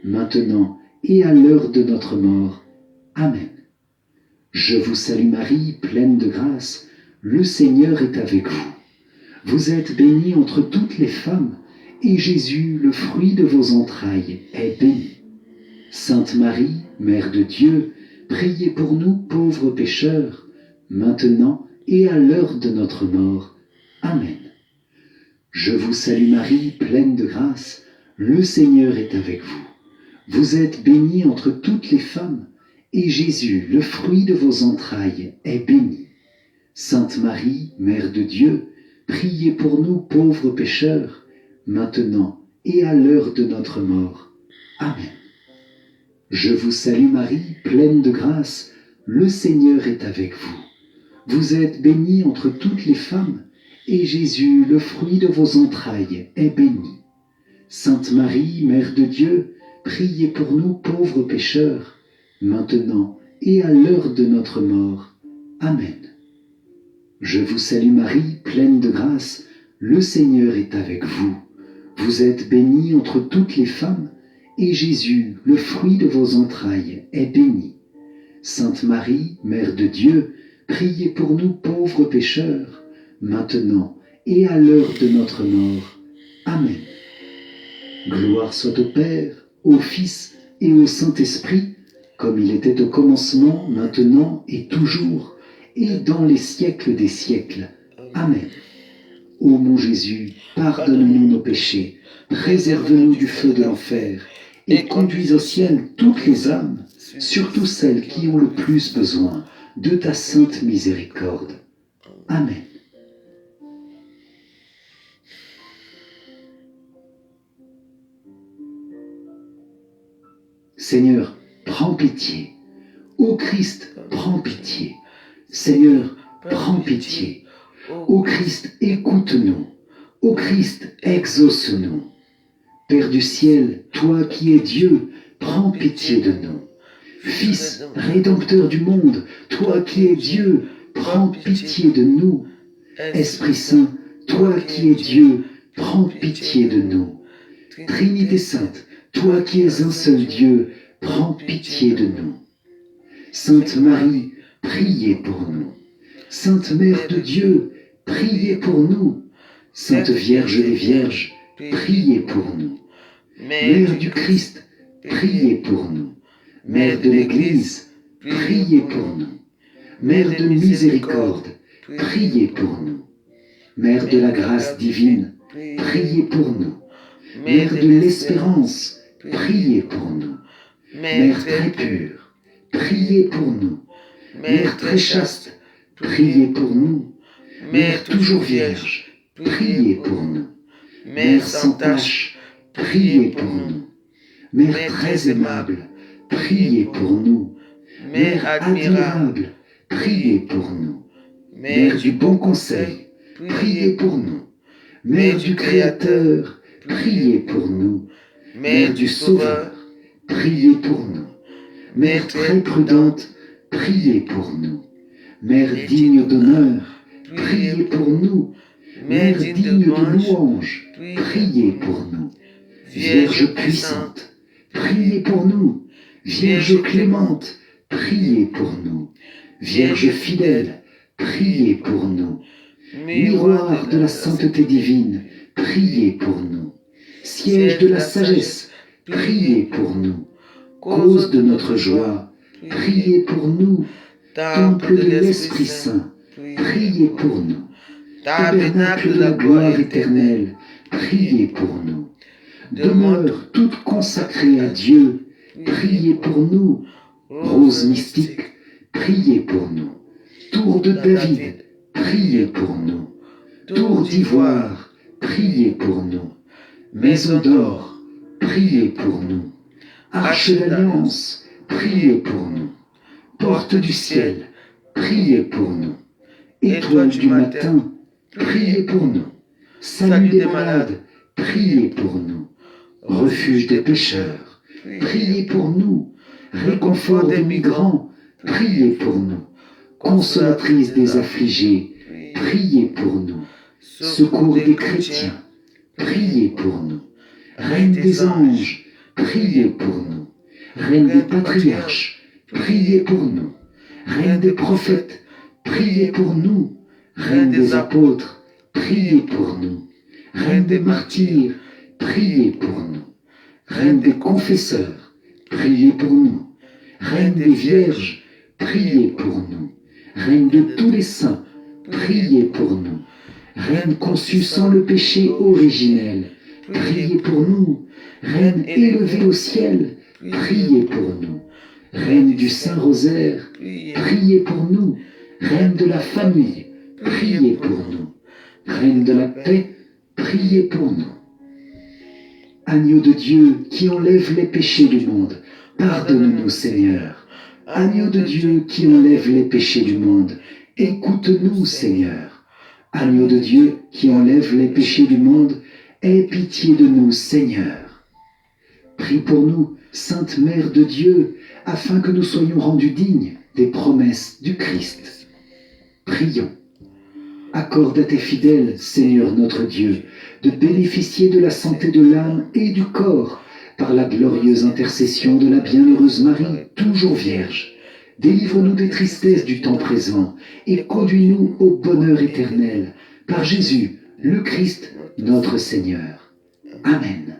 maintenant et à l'heure de notre mort. Amen. Je vous salue Marie, pleine de grâce, le Seigneur est avec vous. Vous êtes bénie entre toutes les femmes, et Jésus, le fruit de vos entrailles, est béni. Sainte Marie, Mère de Dieu, priez pour nous pauvres pécheurs, maintenant et à l'heure de notre mort. Amen. Je vous salue Marie, pleine de grâce, le Seigneur est avec vous. Vous êtes bénie entre toutes les femmes, et Jésus, le fruit de vos entrailles, est béni. Sainte Marie, Mère de Dieu, priez pour nous pauvres pécheurs, maintenant et à l'heure de notre mort. Amen. Je vous salue Marie, pleine de grâce, le Seigneur est avec vous. Vous êtes bénie entre toutes les femmes, et Jésus, le fruit de vos entrailles, est béni. Sainte Marie, Mère de Dieu, priez pour nous pauvres pécheurs, maintenant et à l'heure de notre mort. Amen. Je vous salue Marie, pleine de grâce, le Seigneur est avec vous. Vous êtes bénie entre toutes les femmes, et Jésus, le fruit de vos entrailles, est béni. Sainte Marie, Mère de Dieu, priez pour nous pauvres pécheurs, maintenant et à l'heure de notre mort. Amen. Gloire soit au Père, au Fils et au Saint-Esprit, comme il était au commencement, maintenant et toujours, et dans les siècles des siècles. Amen. Ô mon Jésus, pardonne-nous nos péchés, préserve-nous du feu de l'enfer, et conduis au ciel toutes les âmes, surtout celles qui ont le plus besoin de ta sainte miséricorde. Amen. Seigneur, prends pitié. Ô Christ, prends pitié. Seigneur, prends pitié. Ô Christ, écoute-nous. Ô Christ, exauce-nous. Père du ciel, toi qui es Dieu, prends pitié de nous. Fils, rédempteur du monde, toi qui es Dieu, prends pitié de nous. Esprit Saint, toi qui es Dieu, prends pitié de nous. Trinité Sainte, toi qui es un seul Dieu, prends pitié de nous. Sainte Marie, priez pour nous. Sainte Mère de Dieu, priez pour nous. Sainte Vierge des Vierges, priez pour nous. Mère du Christ, priez pour nous. Mère de l'Église, priez pour nous. Mère de miséricorde, priez pour nous. Mère de la grâce divine, priez pour nous. Mère de l'espérance, priez pour nous. Mère très pure, priez pour nous. Mère très chaste, priez pour nous. Mère toujours vierge, priez pour nous. Mère sans tache, priez pour nous. Mère très aimable, priez pour nous. Mère admirable, priez pour nous. Mère du bon conseil, priez pour nous. Mère du Créateur, priez pour nous. Mère du Sauveur, priez pour nous. Mère très prudente, priez pour nous. Mère digne d'honneur, priez pour nous. Mère digne de louange, priez pour nous. Vierge puissante, priez pour nous. Vierge clémente, priez pour nous. Vierge fidèle, priez pour nous. Miroir de la sainteté divine, priez pour nous. Siège de la sagesse, priez pour nous. Cause de notre joie, priez pour nous. Temple de l'Esprit Saint, priez pour nous. Tabernacle de la gloire éternelle, priez pour nous. Demeure toute consacrée à Dieu, priez pour nous. Rose mystique, priez pour nous. Tour de David, priez pour nous. Tour d'ivoire, priez pour nous. Maison d'or, priez pour nous. Arche d'alliance, priez pour nous. Porte du ciel, priez pour nous. Étoile du matin, priez pour nous. Salut des malades, priez pour nous. Refuge des pécheurs, priez pour nous. Réconfort des migrants, priez pour nous. Consolatrice des affligés, priez pour nous. Secours des chrétiens, priez pour nous. Reine des anges, priez pour nous. Reine des patriarches, priez pour nous. Reine des prophètes, priez pour nous. Reine des apôtres, priez pour nous. Reine des martyrs, priez pour nous. Reine des confesseurs, priez pour nous. Reine des vierges, priez pour nous. Reine de tous les saints, priez pour nous. Reine conçue sans le péché originel, priez pour nous. Reine élevée au ciel, priez pour nous. Reine du Saint-Rosaire, priez pour nous. Reine de la famille, priez pour nous. Reine de la paix, priez pour nous. Agneau de Dieu qui enlève les péchés du monde, pardonne-nous Seigneur. Agneau de Dieu qui enlève les péchés du monde, écoute-nous Seigneur. Agneau de Dieu qui enlève les péchés du monde, aie pitié de nous Seigneur. Prie pour nous, Sainte Mère de Dieu, afin que nous soyons rendus dignes des promesses du Christ. Prions. Accorde à tes fidèles, Seigneur notre Dieu, de bénéficier de la santé de l'âme et du corps par la glorieuse intercession de la bienheureuse Marie, toujours Vierge. Délivre-nous des tristesses du temps présent et conduis-nous au bonheur éternel, par Jésus, le Christ, notre Seigneur. Amen.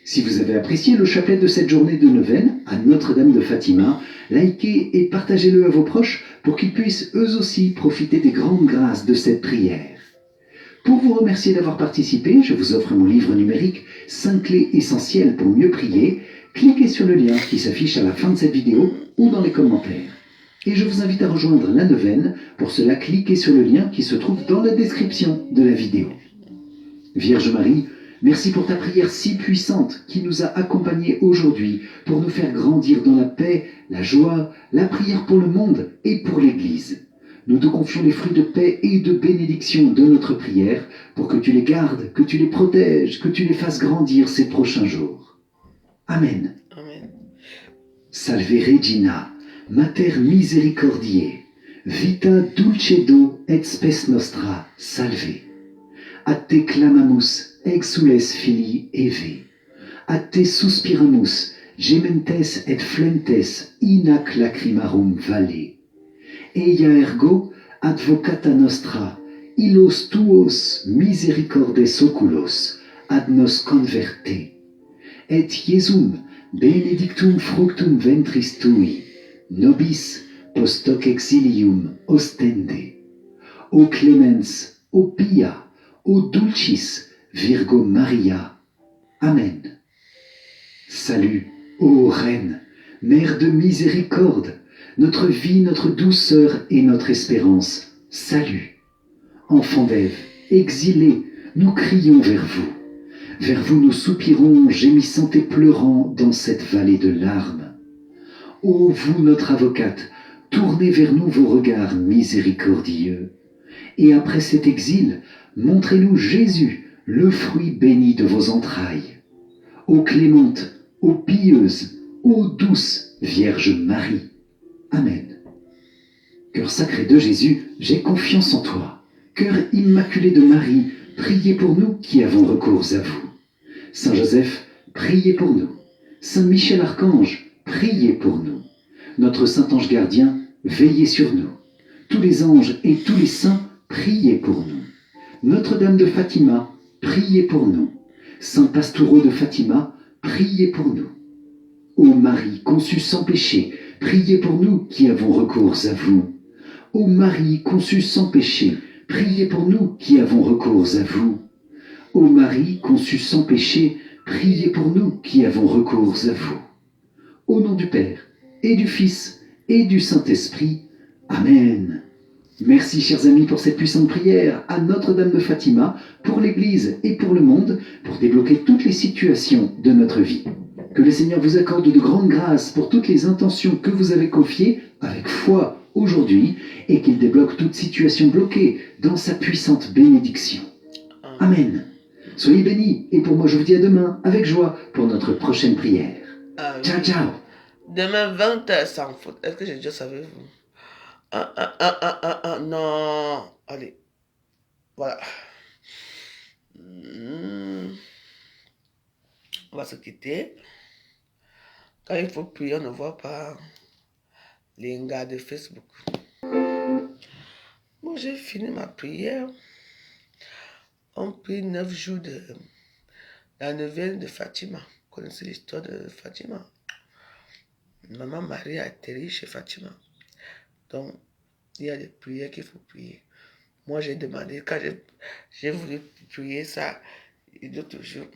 Si vous avez apprécié le chapelet de cette journée de neuvaine à Notre-Dame de Fatima, likez et partagez-le à vos proches pour qu'ils puissent eux aussi profiter des grandes grâces de cette prière. Pour vous remercier d'avoir participé, je vous offre mon livre numérique 5 clés essentielles pour mieux prier. Cliquez sur le lien qui s'affiche à la fin de cette vidéo ou dans les commentaires. Et je vous invite à rejoindre la neuvaine. Pour cela, cliquez sur le lien qui se trouve dans la description de la vidéo. Vierge Marie, merci pour ta prière si puissante qui nous a accompagnés aujourd'hui pour nous faire grandir dans la paix, la joie, la prière pour le monde et pour l'Église. Nous te confions les fruits de paix et de bénédiction de notre prière pour que tu les gardes, que tu les protèges, que tu les fasses grandir ces prochains jours. Amen. Amen. Salve Regina, Mater Misericordiae, vita dulcedo et spes nostra, salve. A te clamamus, exules filii Eve. A te suspiramus, gementes et flentes in ac lacrimarum valle. Eia ergo advocata nostra, illos tuos misericordes oculos, ad nos converte. Et Iesum benedictum fructum ventris tui, nobis post hoc exilium ostende. O clemens, o pia, o dulcis Virgo Maria. Amen. Salut, ô Reine, Mère de miséricorde, notre vie, notre douceur et notre espérance. Salut. Enfants d'Ève, exilés, nous crions vers vous. Vers vous nous soupirons, gémissant et pleurant dans cette vallée de larmes. Ô vous, notre avocate, tournez vers nous vos regards miséricordieux. Et après cet exil, montrez-nous Jésus, le fruit béni de vos entrailles. Ô clémente, ô pieuse, ô douce Vierge Marie. Amen. Cœur sacré de Jésus, j'ai confiance en toi. Cœur immaculé de Marie, priez pour nous qui avons recours à vous. Saint Joseph, priez pour nous. Saint Michel Archange, priez pour nous. Notre Saint Ange Gardien, veillez sur nous. Tous les anges et tous les saints, priez pour nous. Notre-Dame de Fatima, priez pour nous. Saint Pastoureau de Fatima, priez pour nous. Ô Marie conçue sans péché, priez pour nous qui avons recours à vous. Ô Marie conçue sans péché, priez pour nous qui avons recours à vous. Ô Marie conçue sans péché, priez pour nous qui avons recours à vous. Au nom du Père, et du Fils, et du Saint-Esprit. Amen. Merci, chers amis, pour cette puissante prière à Notre-Dame de Fatima, pour l'Église et pour le monde, pour débloquer toutes les situations de notre vie. Que le Seigneur vous accorde de grandes grâces pour toutes les intentions que vous avez confiées avec foi aujourd'hui, et qu'il débloque toute situation bloquée dans sa puissante bénédiction. Amen. Soyez bénis, et pour moi je vous dis à demain, avec joie, pour notre prochaine prière. Ciao, ciao. Demain 20h sans faute. Est-ce que j'ai déjà savez-vous? Non. Allez. Voilà. On va se quitter. Quand il faut prier, on ne voit pas les gars de Facebook. Bon, j'ai fini ma prière. On prie 9 jours de la neuvaine de Fatima. Vous connaissez l'histoire de Fatima? Maman Marie a atterri chez Fatima. Donc, il y a des prières qu'il faut prier. Moi, j'ai demandé, quand j'ai voulu prier ça, d'autres jours,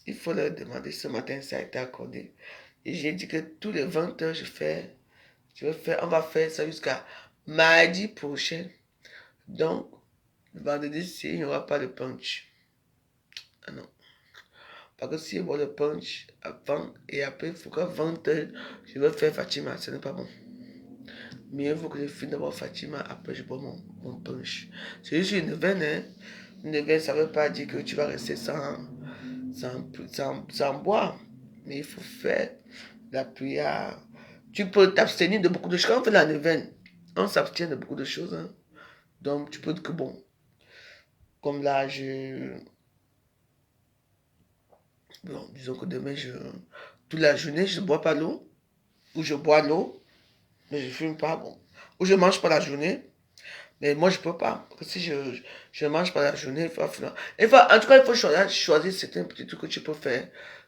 il faut leur demander. Ce matin, ça a été accordé. Et j'ai dit que tous les 20 heures, on va faire ça jusqu'à mardi prochain. Donc, le vendredi, il n'y aura pas de punch. Ah non. Parce que si je bois le punch avant et après, il faut qu'à 20 heures, je vais faire Fatima. Ce n'est pas bon. Mais il faut que je finisse d'abord Fatima, après je bois mon punch. C'est juste une neuvaine, hein. Une neuvaine, ça ne veut pas dire que tu vas rester sans boire. Mais il faut faire la prière. Tu peux t'abstenir de beaucoup de choses. Quand on fait la neuvaine, on s'abstient de beaucoup de choses. Hein. Donc tu peux dire que bon, comme là, bon, disons que demain, toute la journée, je ne bois pas l'eau. Ou je bois l'eau, mais je ne fume pas. Bon. Ou je ne mange pas la journée. Mais moi, je ne peux pas. Parce que si je ne mange pas la journée, il faut... En tout cas, il faut choisir certains petits trucs que tu peux faire.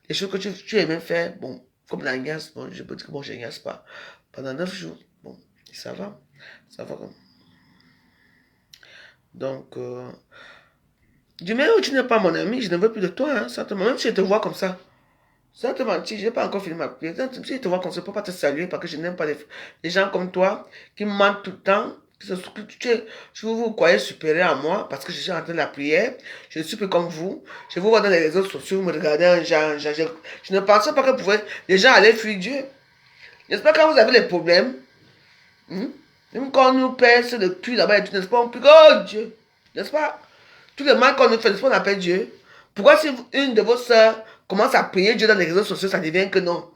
Les choses que tu aimes faire, bon, comme la glace, bon, je peux dire que bon, je ne glace pas. Pendant 9 jours, bon, ça va. Ça va comme... Donc, du moment où tu n'es pas mon ami, je ne veux plus de toi, hein, simplement. Même si je te vois comme ça. Sans te mentir, je n'ai pas encore fini ma prière. Si je te vois comme ça, je ne peux pas te saluer parce que je n'aime pas les gens comme toi qui me mentent tout le temps. Vous croyez supérieur à moi parce que je suis en train de la prière. Je ne suis plus comme vous. Je vous vois dans les réseaux sociaux, vous me regardez un genre. Je ne pensais pas que les gens allaient fuir Dieu. J'espère que quand vous avez des problèmes, même quand on nous perce le cul là-bas, n'est-ce pas, on prie, oh Dieu, n'est-ce pas? Tout le mal qu'on nous fait, n'est-ce pas, on appelle Dieu. Pourquoi si une de vos sœurs commence à prier Dieu dans les réseaux sociaux, ça devient que non?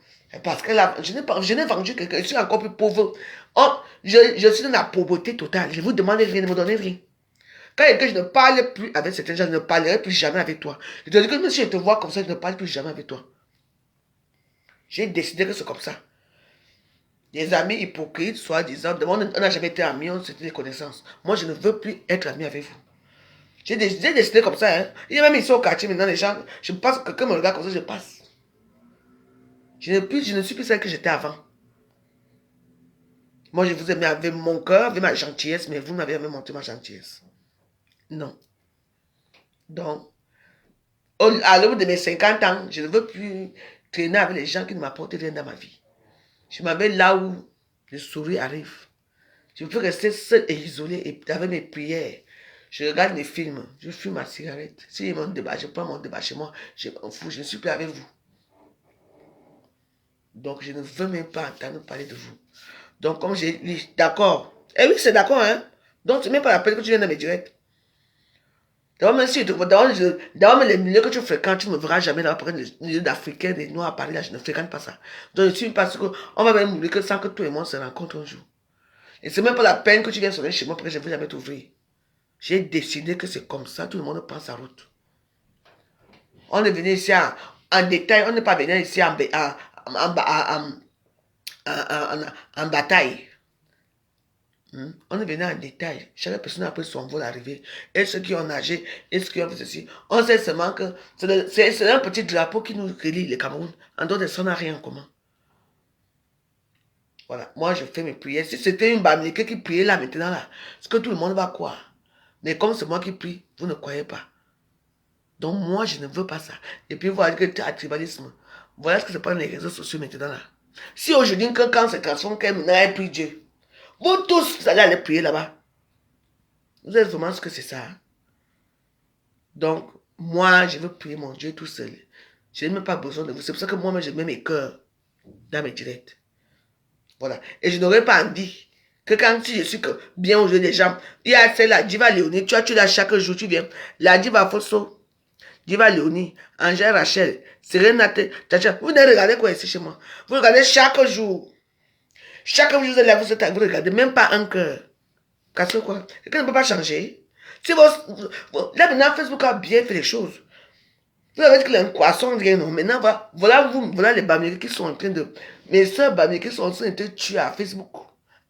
Parce que je n'ai vendu quelqu'un, je suis encore plus pauvre. Oh, je suis dans la pauvreté totale. Je vous demande rien, ne me donnez rien. Quand je ne parle plus avec certains gens, je ne parlerai plus jamais avec toi. Je te dis que même si je te vois comme ça, je ne parle plus jamais avec toi. J'ai décidé que c'est comme ça. Des amis hypocrites, soi-disant, on n'a jamais été amis, on s'était des connaissances. Moi, je ne veux plus être ami avec vous. J'ai décidé comme ça. Hein. Il y a même ici au quartier, maintenant, les gens, je passe, quelqu'un me regarde comme ça, je passe. Je ne suis plus celle que j'étais avant. Moi, je vous aimais avec mon cœur, avec ma gentillesse, mais vous n'avez jamais montré ma gentillesse. Non. Donc, à l'aube de mes 50 ans, je ne veux plus traîner avec les gens qui ne m'apportent rien dans ma vie. Je m'en vais là où Les souris arrivent. Je peux rester seul et isolé et avec mes prières. Je regarde mes films, je fume ma cigarette. Si mon débat, je prends mon débat chez moi, je m'en fous, je ne suis plus avec vous. Donc, je ne veux même pas entendre parler de vous. Donc, comme j'ai dit, d'accord. Eh oui, c'est d'accord, hein. Donc, c'est même pas la peine que tu viennes dans mes directs. D'abord, même si d'abord, les milieux que tu fréquentes, tu ne me verras jamais là, par exemple, les milieux d'Africains, des Noirs à Paris, là, je ne fréquente pas ça. Donc, je suis parce qu'on va même oublier que sans que tout le monde se rencontre un jour. Et c'est même pas la peine que tu viennes sonner chez moi, parce que je ne veux jamais t'ouvrir. J'ai décidé que c'est comme ça, tout le monde prend sa route. On est venu ici en détail, on n'est pas venu ici en bataille. On est venu en détail. Chaque personne a pris son vol arrivé. Et ceux qui ont nagé, et ceux qui ont fait ceci. On sait seulement que c'est un petit drapeau qui nous relie, le Cameroun. En dehors de ça, on n'a rien en commun. Voilà. Moi, je fais mes prières. Si c'était une Bamileke qui priait là maintenant, là, c'est que tout le monde va croire. Mais comme c'est moi qui prie, vous ne croyez pas. Donc moi, je ne veux pas ça. Et puis, vous allez que tu as tribalisme. Voilà ce que se passe dans les réseaux sociaux maintenant là. Si aujourd'hui, quand se transforme, qu'elle n'a pris Dieu, vous tous, vous allez aller prier là-bas. Vous êtes vraiment ce que c'est ça. Donc, moi, je veux prier mon Dieu tout seul. Je n'ai même pas besoin de vous. C'est pour ça que moi-même, je mets mes cœurs dans mes directs. Voilà. Et je n'aurais pas envie que quand je suis bien au jeu des gens, il y a celle la diva Léonie, tu l'as chaque jour, tu viens. La diva Fosso. Diva Léonie, Angèle Rachel, Sérénate, Tchacha. Vous ne regardez quoi ici chez moi? Vous regardez chaque jour. Chaque jour, vous allez vous regardez même pas un cœur. Parce que quoi? Quelqu'un ne peut pas changer. Si là maintenant, Facebook a bien fait les choses. Vous avez dit que l'incroissance vient, non? Maintenant, voilà les Bamileke qui sont en train de. Mes soeurs Bamileke qui sont en train de te tuer à Facebook.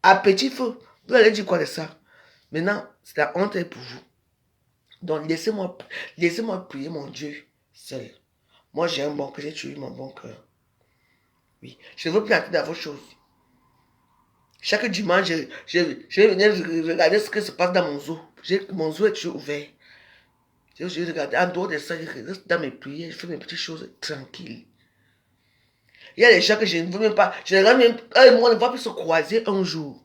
À petit feu. Vous allez dire quoi de ça? Maintenant, c'est la honte pour vous. Donc, laissez-moi prier mon Dieu seul. Moi, j'ai un bon cœur, j'ai tué mon bon cœur. Oui. Je ne veux plus entrer dans vos choses. Chaque dimanche, je vais venir regarder ce qui se passe dans mon zoo. Mon zoo est toujours ouvert. Je vais regarder. En dehors de ça, je reste dans mes prières, je fais mes petites choses tranquilles. Il y a des gens que je ne veux même pas. Je ne regarde même. Moi, on ne va plus se croiser un jour.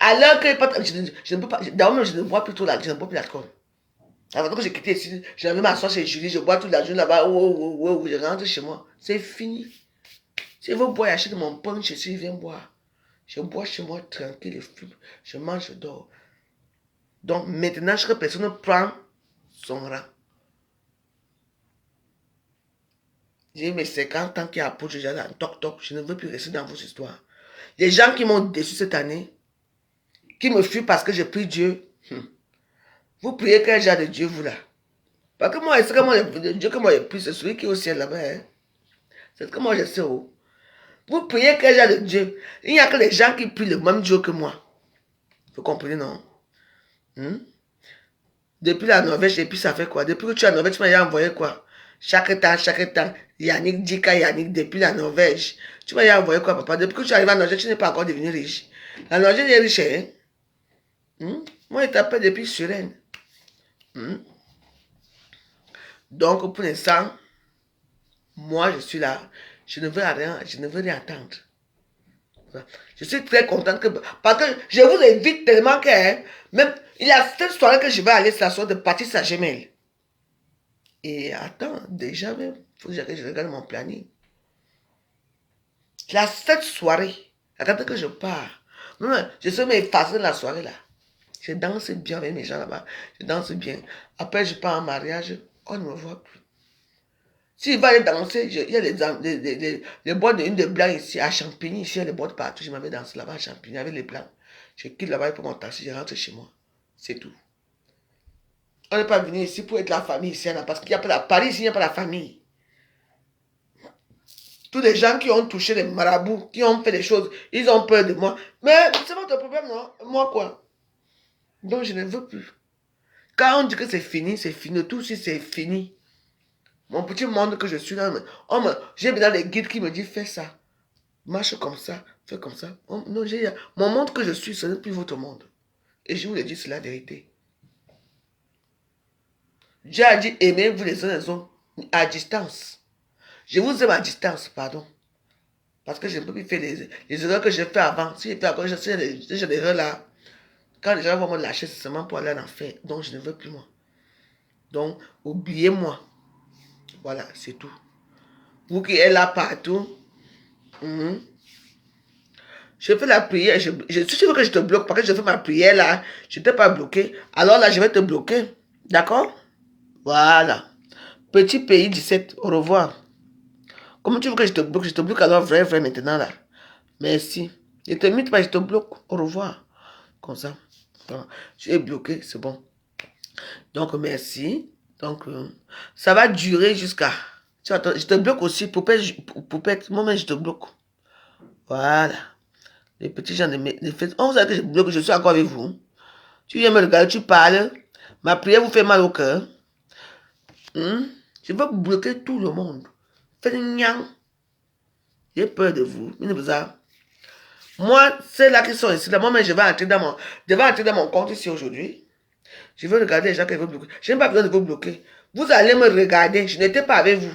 Alors que je ne peux pas. D'abord, je ne bois plus trop je ne bois plus l'alcool. Avant que j'ai quitté ici, je vais m'asseoir chez Julie, je bois toute la journée là-bas, je rentre chez moi. C'est fini. Si vous boire, achète mon punch ici, je viens boire. Je bois chez moi tranquille, je mange, je dors. Donc maintenant, chaque personne prend son rang. J'ai mes 50 ans qui approchent déjà dans toc-toc, je ne veux plus rester dans vos histoires. Les gens qui m'ont déçu cette année, qui me fuient parce que j'ai pris Dieu, vous priez quel genre de Dieu vous là? Parce que moi, c'est que moi, le Dieu que moi j'ai pris, c'est celui qui est au ciel là-bas. Hein? C'est ce que moi je sais. Oh. Vous priez quel genre de Dieu? Il n'y a que les gens qui prient le même Dieu que moi. Vous comprenez, non? Depuis la Norvège, et puis ça fait quoi? Depuis que tu es en Norvège, tu m'as envoyé quoi? Chaque temps, Yannick Dika, Yannick, depuis la Norvège. Tu m'as envoyé quoi, papa? Depuis que tu arrives en Norvège, tu n'es pas encore devenu riche. La Norvège est riche, hein? Moi, je t'appelle depuis Suresnes. Donc, pour l'instant, moi, je suis là. Je ne veux rien, je ne veux rien attendre. Je suis très contente que. Parce que je vous invite tellement que. Même, il y a cette soirée que je vais aller s'asseoir de partir sa Gmail. Et attends, déjà même, il faut que je regarde mon planning. Cette soirée, attends que je pars. Non, je sais m'effacer de la soirée là. Je danse bien avec mes gens là-bas. Je danse bien. Après, je pars en mariage. On ne me voit plus. S'il va aller danser, il y a les boîtes de une de blancs ici, à Champigny, ici, il y a les boîtes partout. Je m'avais dansé là-bas à Champigny avec les blancs. Je quitte là-bas pour mon taxi, je rentre chez moi. C'est tout. On n'est pas venu ici pour être la famille ici, là, parce qu'il n'y a pas la Paris, ici, il n'y a pas la famille. Tous les gens qui ont touché les marabouts, qui ont fait des choses, ils ont peur de moi. Mais c'est votre problème, non? Moi, quoi? Donc, je ne veux plus. Quand on dit que c'est fini, tout si c'est fini. Mon petit monde que je suis là, j'ai bien les guides qui me disent fais ça, marche comme ça, fais comme ça. Non, mon monde que je suis, ce n'est plus votre monde. Et je vous le dis, c'est la vérité. Dieu a dit aimez-vous les uns les autres à distance. Je vous aime à distance, pardon. Parce que je ne peux plus faire les erreurs que j'ai fait avant. Si j'ai fait encore j'ai des erreurs là, quand les gens vont me lâcher, c'est seulement pour aller en enfer. Donc, je ne veux plus moi. Donc, oubliez-moi. Voilà, c'est tout. Vous qui êtes là partout, je fais la prière. Si tu veux que je te bloque, parce que je fais ma prière là, je ne t'ai pas bloqué. Alors là, je vais te bloquer. D'accord? Voilà. Petit pays 17, au revoir. Comment tu veux que je te bloque? Je te bloque alors vrai maintenant là. Merci. Je te mute pas, je te bloque. Au revoir. Comme ça. Voilà. Je suis bloqué, c'est bon. Donc, merci. Donc, ça va durer jusqu'à... Je te bloque aussi. Poupette, moi-même, je te bloque. Voilà. Les petits gens de fêtes. On vous a que je bloque, je suis encore avec vous. Tu viens me regarder, tu parles. Ma prière vous fait mal au cœur. Je veux bloquer tout le monde. Faites niang. J'ai peur de vous. Moi, c'est là qui sont ici. Là, moi-même, je vais entrer dans mon compte ici aujourd'hui. Je veux regarder les gens qui veulent bloquer. Je n'ai pas besoin de vous bloquer. Vous allez me regarder. Je n'étais pas avec vous.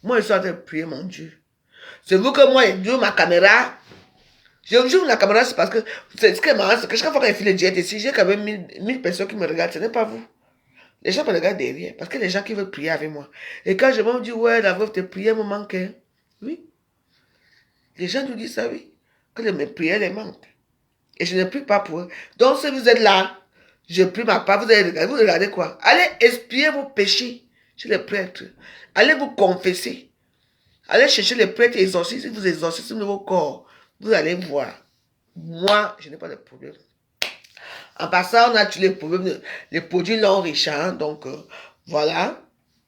Moi, je suis en train de prier, mon Dieu. C'est vous que moi, j'ouvre ma caméra. J'ouvre la caméra, c'est parce que... Ce qui est marrant, c'est que chaque fois qu'il file le jet ici, j'ai quand même 1000 personnes qui me regardent. Ce n'est pas vous. Les gens me regardent derrière. Parce que les gens qui veulent prier avec moi. Et quand je me dis, ouais, la veuve de prière me manquait. Oui. Les gens nous disent ça, oui. Que mes prières les manquent. Et je ne prie pas pour eux. Donc, si vous êtes là, je prie ma part, vous regardez quoi? Allez expier vos péchés chez les prêtres. Allez vous confesser. Allez chercher les prêtres exorcistes. Vous exorcisez vos corps. Vous allez voir. Moi, je n'ai pas de problème. En passant, on a tous les problèmes. Les produits non riches. Hein, donc, voilà.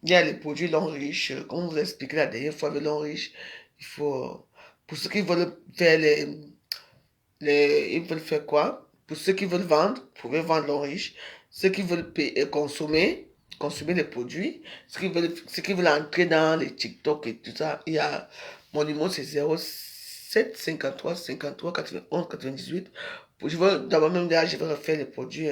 Il y a les produits non riches. Comme on vous a expliqué la dernière fois, le non riche, il faut... Pour ceux qui veulent faire ils veulent faire quoi? Pour ceux qui veulent vendre, vous pouvez vendre l'or riche. Ceux qui veulent consommer les produits. Ceux qui veulent entrer dans les TikTok et tout ça. Il y a mon numéro, c'est 07 53 53 91 98. Je veux d'abord même là, je vais refaire les produits.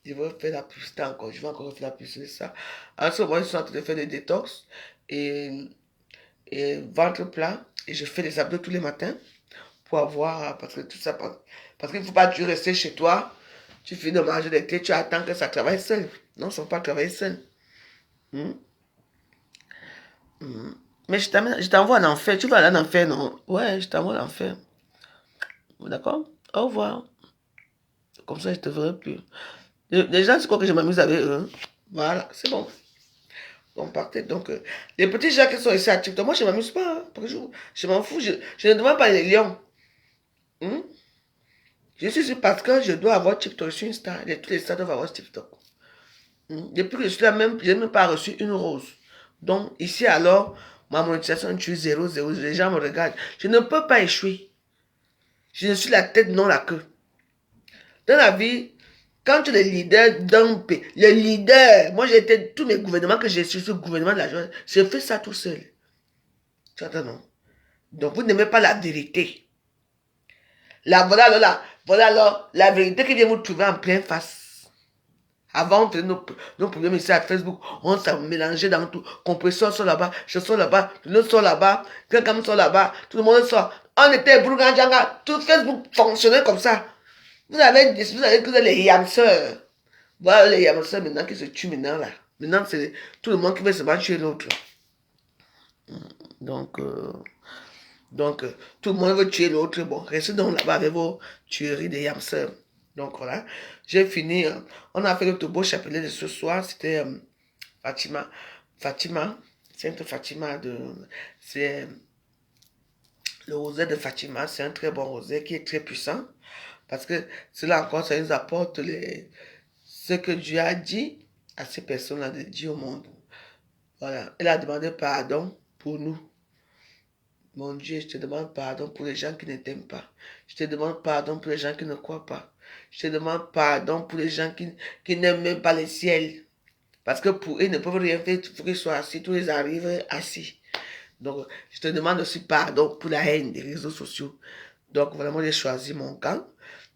Je vais faire la publicité encore. Je vais encore refaire la publicité de ça. En ce moment, je suis en train de faire des détox et ventre plat. Et je fais des abdos tous les matins. Pour avoir, parce que tout ça, parce qu'il ne faut pas tu rester chez toi, tu finis de manger des thés, tu attends que ça travaille seul. Non, ça ne va pas travailler seul. Mais je t'envoie en enfer, tu vas aller en enfer, non? Ouais, je t'envoie en enfer. D'accord? Au revoir. Comme ça, je ne te verrai plus. Les gens, c'est quoi que je m'amuse avec eux? Voilà, c'est bon. Donc, partez. Donc, les petits gens qui sont ici à TikTok, moi, je ne m'amuse pas. Hein, parce que je m'en fous, je ne demande pas les lions. Je suis sûr parce que je dois avoir TikTok sur Insta. Tous les stars doivent avoir TikTok. Depuis que je suis là, je n'ai même pas reçu une rose. Donc, ici alors, ma monétisation tue 0, 0. Les gens me regardent. Je ne peux pas échouer. Je suis la tête, non la queue. Dans la vie, quand tu es le leader d'un pays, le leader, moi j'ai été, tous mes gouvernements que j'ai su, ce gouvernement de la joie, je fais ça tout seul. Tu entends, non? Donc, vous n'aimez pas la vérité. Voilà alors, la vérité qui vient vous trouver en pleine face. Avant, on faisait nos problèmes ici à Facebook, on s'est mélangé dans tout. Compresseur sort là-bas, je sors là-bas, le sort là-bas, quelqu'un sort là-bas, tout le monde sort. On était Bourgandjanga, tout Facebook fonctionnait comme ça. Vous avez que les yamseurs. Voilà les yamseurs maintenant qui se tuent maintenant là. Maintenant, c'est tout le monde qui veut se battre chez l'autre. Donc, tout le monde veut tuer l'autre. Bon, restez donc là-bas avec vos tueries de yamseurs. Donc, voilà. J'ai fini. On a fait le beau chapelet de ce soir. C'était Fatima. Sainte Fatima. C'est le rosaire de Fatima. C'est un très bon rosaire qui est très puissant. Parce que cela encore, ça nous apporte ce que Dieu a dit à ces personnes-là de dire au monde. Voilà. Elle a demandé pardon pour nous. Mon Dieu, je te demande pardon pour les gens qui ne t'aiment pas. Je te demande pardon pour les gens qui ne croient pas. Je te demande pardon pour les gens qui n'aiment même pas le ciel. Parce que pour eux, ils ne peuvent rien faire. Il faut qu'ils soient assis. Tous les arrivent assis. Donc, je te demande aussi pardon pour la haine des réseaux sociaux. Donc, vraiment, j'ai choisi mon camp.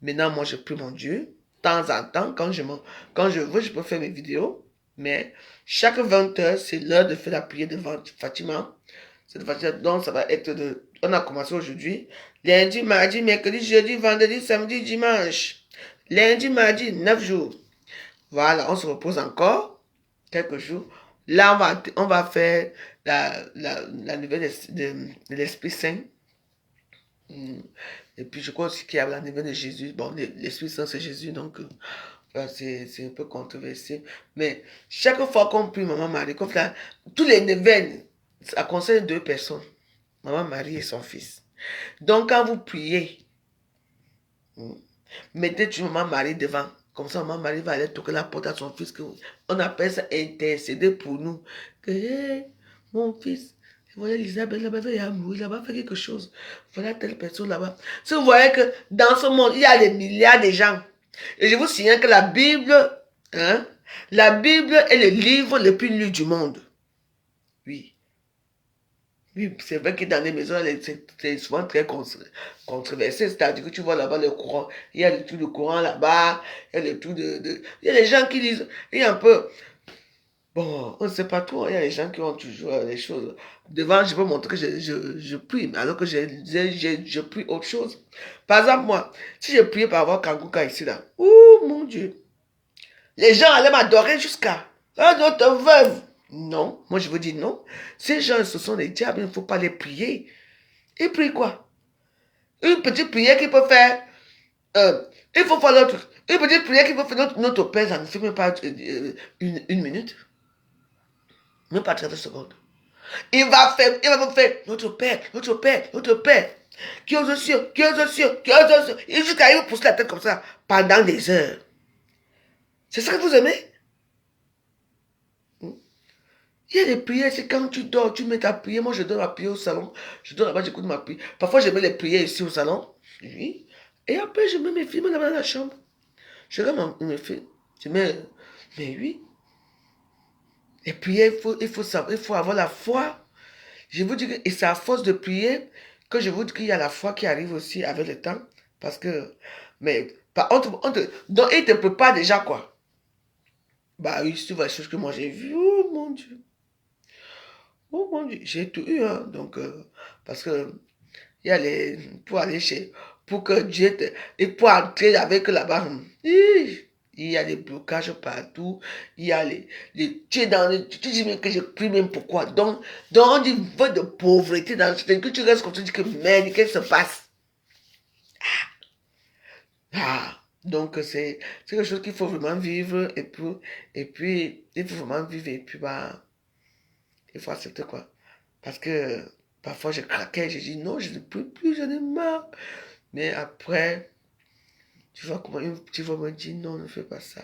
Maintenant, moi, je prie mon Dieu. De temps en temps, quand je veux, je peux faire mes vidéos. Mais chaque 20 h, c'est l'heure de faire la prière devant Fatima. Donc, ça va être on a commencé aujourd'hui. Lundi, mardi, mercredi, jeudi, vendredi, samedi, dimanche. Lundi, mardi, 9 jours. Voilà, on se repose encore quelques jours. Là, on va faire la nouvelle de l'Esprit Saint. Et puis, je crois aussi qu'il y a la nouvelle de Jésus. Bon, l'Esprit Saint, c'est Jésus, donc c'est un peu controversé. Mais chaque fois qu'on prie Maman Marie, comme là, tous les neuvaines, ça concerne 2 personnes. Maman Marie et son fils. Donc, quand vous priez, mettez toujours Maman Marie devant. Comme ça, Maman Marie va aller toquer la porte à son fils. On appelle ça intercéder pour nous. Que, hey, mon fils, voilà Elisabeth là-bas, il a mouru là-bas, fait quelque chose. Voilà telle personne là-bas. Si vous voyez que dans ce monde, il y a des milliards de gens. Et je vous signale que la Bible est le livre le plus lu du monde. Oui. Oui, c'est vrai que dans les maisons, c'est souvent très controversé. C'est-à-dire que tu vois là-bas le courant. Il y a le truc de courant là-bas. Il y a le truc il y a les gens qui lisent. Il y a un peu... Bon, on ne sait pas trop. Il y a les gens qui ont toujours les choses. Devant, je peux montrer que je prie. Alors que je prie autre chose. Par exemple, moi, si je priais par avoir Kanguka ici, là. Oh, mon Dieu. Les gens allaient m'adorer jusqu'à... Ah, notre veuve. Non, moi je vous dis non. Ces gens, ce sont des diables, il ne faut pas les prier. Ils prient quoi? Une petite prière qu'ils peuvent faire. Il faut faire l'autre. Une petite prière qu'ils peuvent faire notre Père, ça ne fait même pas une minute. Même pas 30 secondes. Il va me faire notre Père, notre Père, notre Père. Qui est aux cieux, qui est aux cieux, qui est aux cieux. Et jusqu'à il vous pousse la tête comme ça pendant des heures. C'est ça que vous aimez? Il y a des prières, c'est quand tu dors, tu mets ta prière. Moi, je donne ma prière au salon. Je donne là-bas, j'écoute ma prière. Parfois, je mets les prières ici au salon. Oui. Et après, je mets mes films là-bas dans la chambre. Je regarde mes films. Je mets... Mais oui. Les prières, il faut savoir, il faut avoir la foi. Je vous dis que et c'est à force de prier que je vous dis qu'il y a la foi qui arrive aussi avec le temps. Parce que... Mais... Donc, il te prépare déjà quoi? Bah oui, si tu vois les choses que moi j'ai vues. Oh mon Dieu. Oh mon Dieu, j'ai tout eu, hein. Donc, parce que il y a les, pour aller chez, pour que Dieu te, et pour entrer avec là-bas, il y a des blocages partout, il y a tu es dans tu dis même que je prie même pourquoi. Donc on dit vote de pauvreté dans ce que tu restes comme ça, tu dis que merde, qu'est-ce qui se passe? Donc c'est quelque chose qu'il faut vraiment vivre et puis il faut vraiment vivre et puis bah, il faut accepter quoi. Parce que parfois je craquais, j'ai dit non, je ne peux plus, j'en ai marre. Mais après, tu vas me dire non, ne fais pas ça.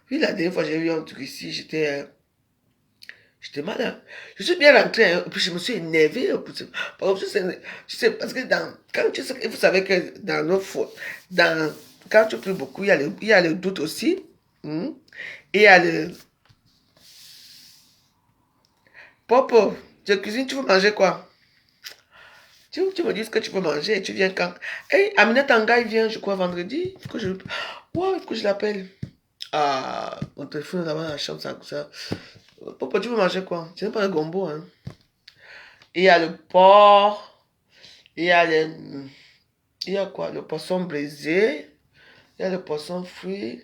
Puis la dernière fois, j'ai eu un truc ici, j'étais malade. Je suis bien rentré, hein, puis je me suis énervé. Parce que quand vous savez que dans nos fois, quand tu pries beaucoup, il y a le doute aussi. Et il y a le... Popo, je cuisine, tu veux manger quoi? Tu me dis ce que tu veux manger et tu viens quand? Hey, Amina Tanga, il vient, je crois, vendredi. Il faut que je l'appelle. Ah, mon téléphone est là-bas dans la chambre, ça. Papa, tu veux manger quoi? Tu n'aimes pas le gombo, hein? Il y a le porc. Il y a il y a quoi? Le poisson braisé. Il y a le poisson frit.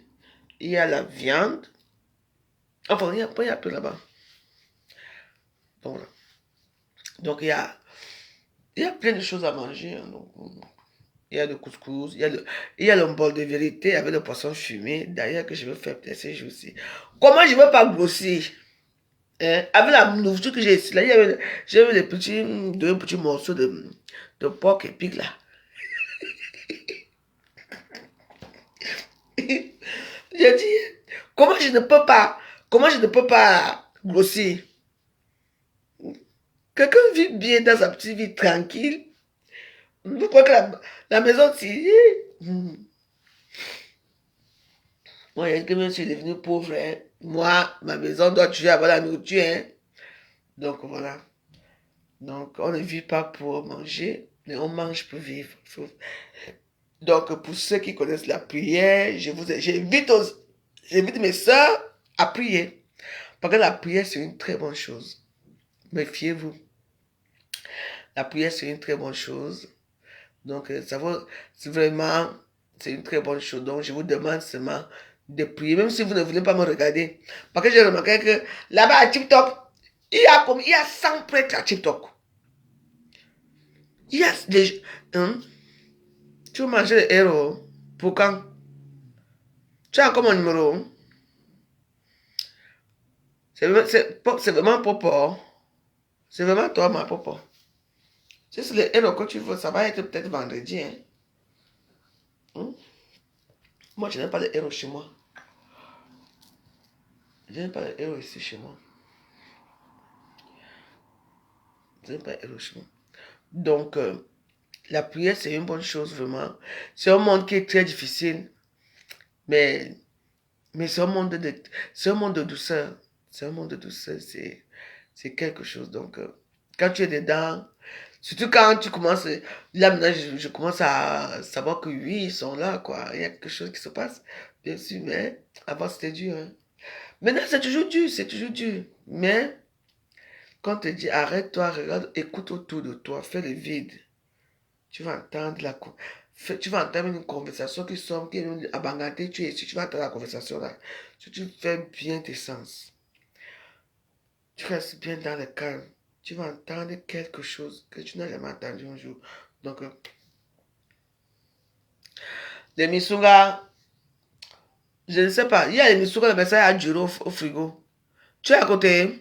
Il y a la viande. Enfin, il y a peu là-bas. Donc, il y a plein de choses à manger. Hein, donc, il y a le couscous, il y a le bol de vérité avec le poisson fumé. D'ailleurs, que je vais faire peut-être ces jours-ci. Comment je ne veux pas grossir? Hein? Avec la nourriture que j'ai ici, là, j'avais deux petits morceaux de porc épic là. J'ai dit, comment je ne peux pas grossir? Quelqu'un vit bien dans sa petite vie tranquille. Vous croyez que la maison, si... Moi, je suis devenu pauvre. Hein. Moi, ma maison doit tuer avoir la nourriture. Hein. Donc, voilà. Donc, on ne vit pas pour manger, mais on mange pour vivre. Donc, pour ceux qui connaissent la prière, j'invite mes soeurs à prier. Parce que la prière, c'est une très bonne chose. Méfiez-vous. La prière, c'est une très bonne chose. Donc, ça vaut, c'est vraiment, c'est une très bonne chose. Donc, je vous demande seulement de prier, même si vous ne voulez pas me regarder. Parce que j'ai remarqué que là-bas à TikTok, il y a 100 prêtres à TikTok. Il y a des... Hein? Tu veux manger les héros? Pour quand? Tu as encore mon numéro? C'est vraiment Popo. C'est vraiment toi, ma Popo. Si c'est les héros que tu veux, ça va être peut-être vendredi. Hein? Moi, je n'aime pas les héros chez moi. Je n'aime pas les héros ici chez moi. Je n'aime pas les héros chez moi. Donc, la prière, c'est une bonne chose, vraiment. C'est un monde qui est très difficile. Mais c'est un monde de douceur. C'est un monde de douceur. C'est quelque chose. Donc, quand tu es dedans, surtout quand tu commences, là maintenant, je commence à savoir que oui, ils sont là, quoi. Il y a quelque chose qui se passe, bien sûr, mais avant c'était dur. Hein. Maintenant, c'est toujours dur, c'est toujours dur. Mais, quand on te dit arrête-toi, regarde, écoute autour de toi, fais le vide. Tu vas entendre tu vas entendre une conversation qui semble, qui est abandonnée, tu es ici, tu vas entendre la conversation là. Si tu fais bien tes sens, tu restes bien dans le calme, tu vas entendre quelque chose que tu n'as jamais entendu un jour. Donc, les misunga, je ne sais pas, il y a les misunga, mais ça a duré au frigo. Tu es à côté.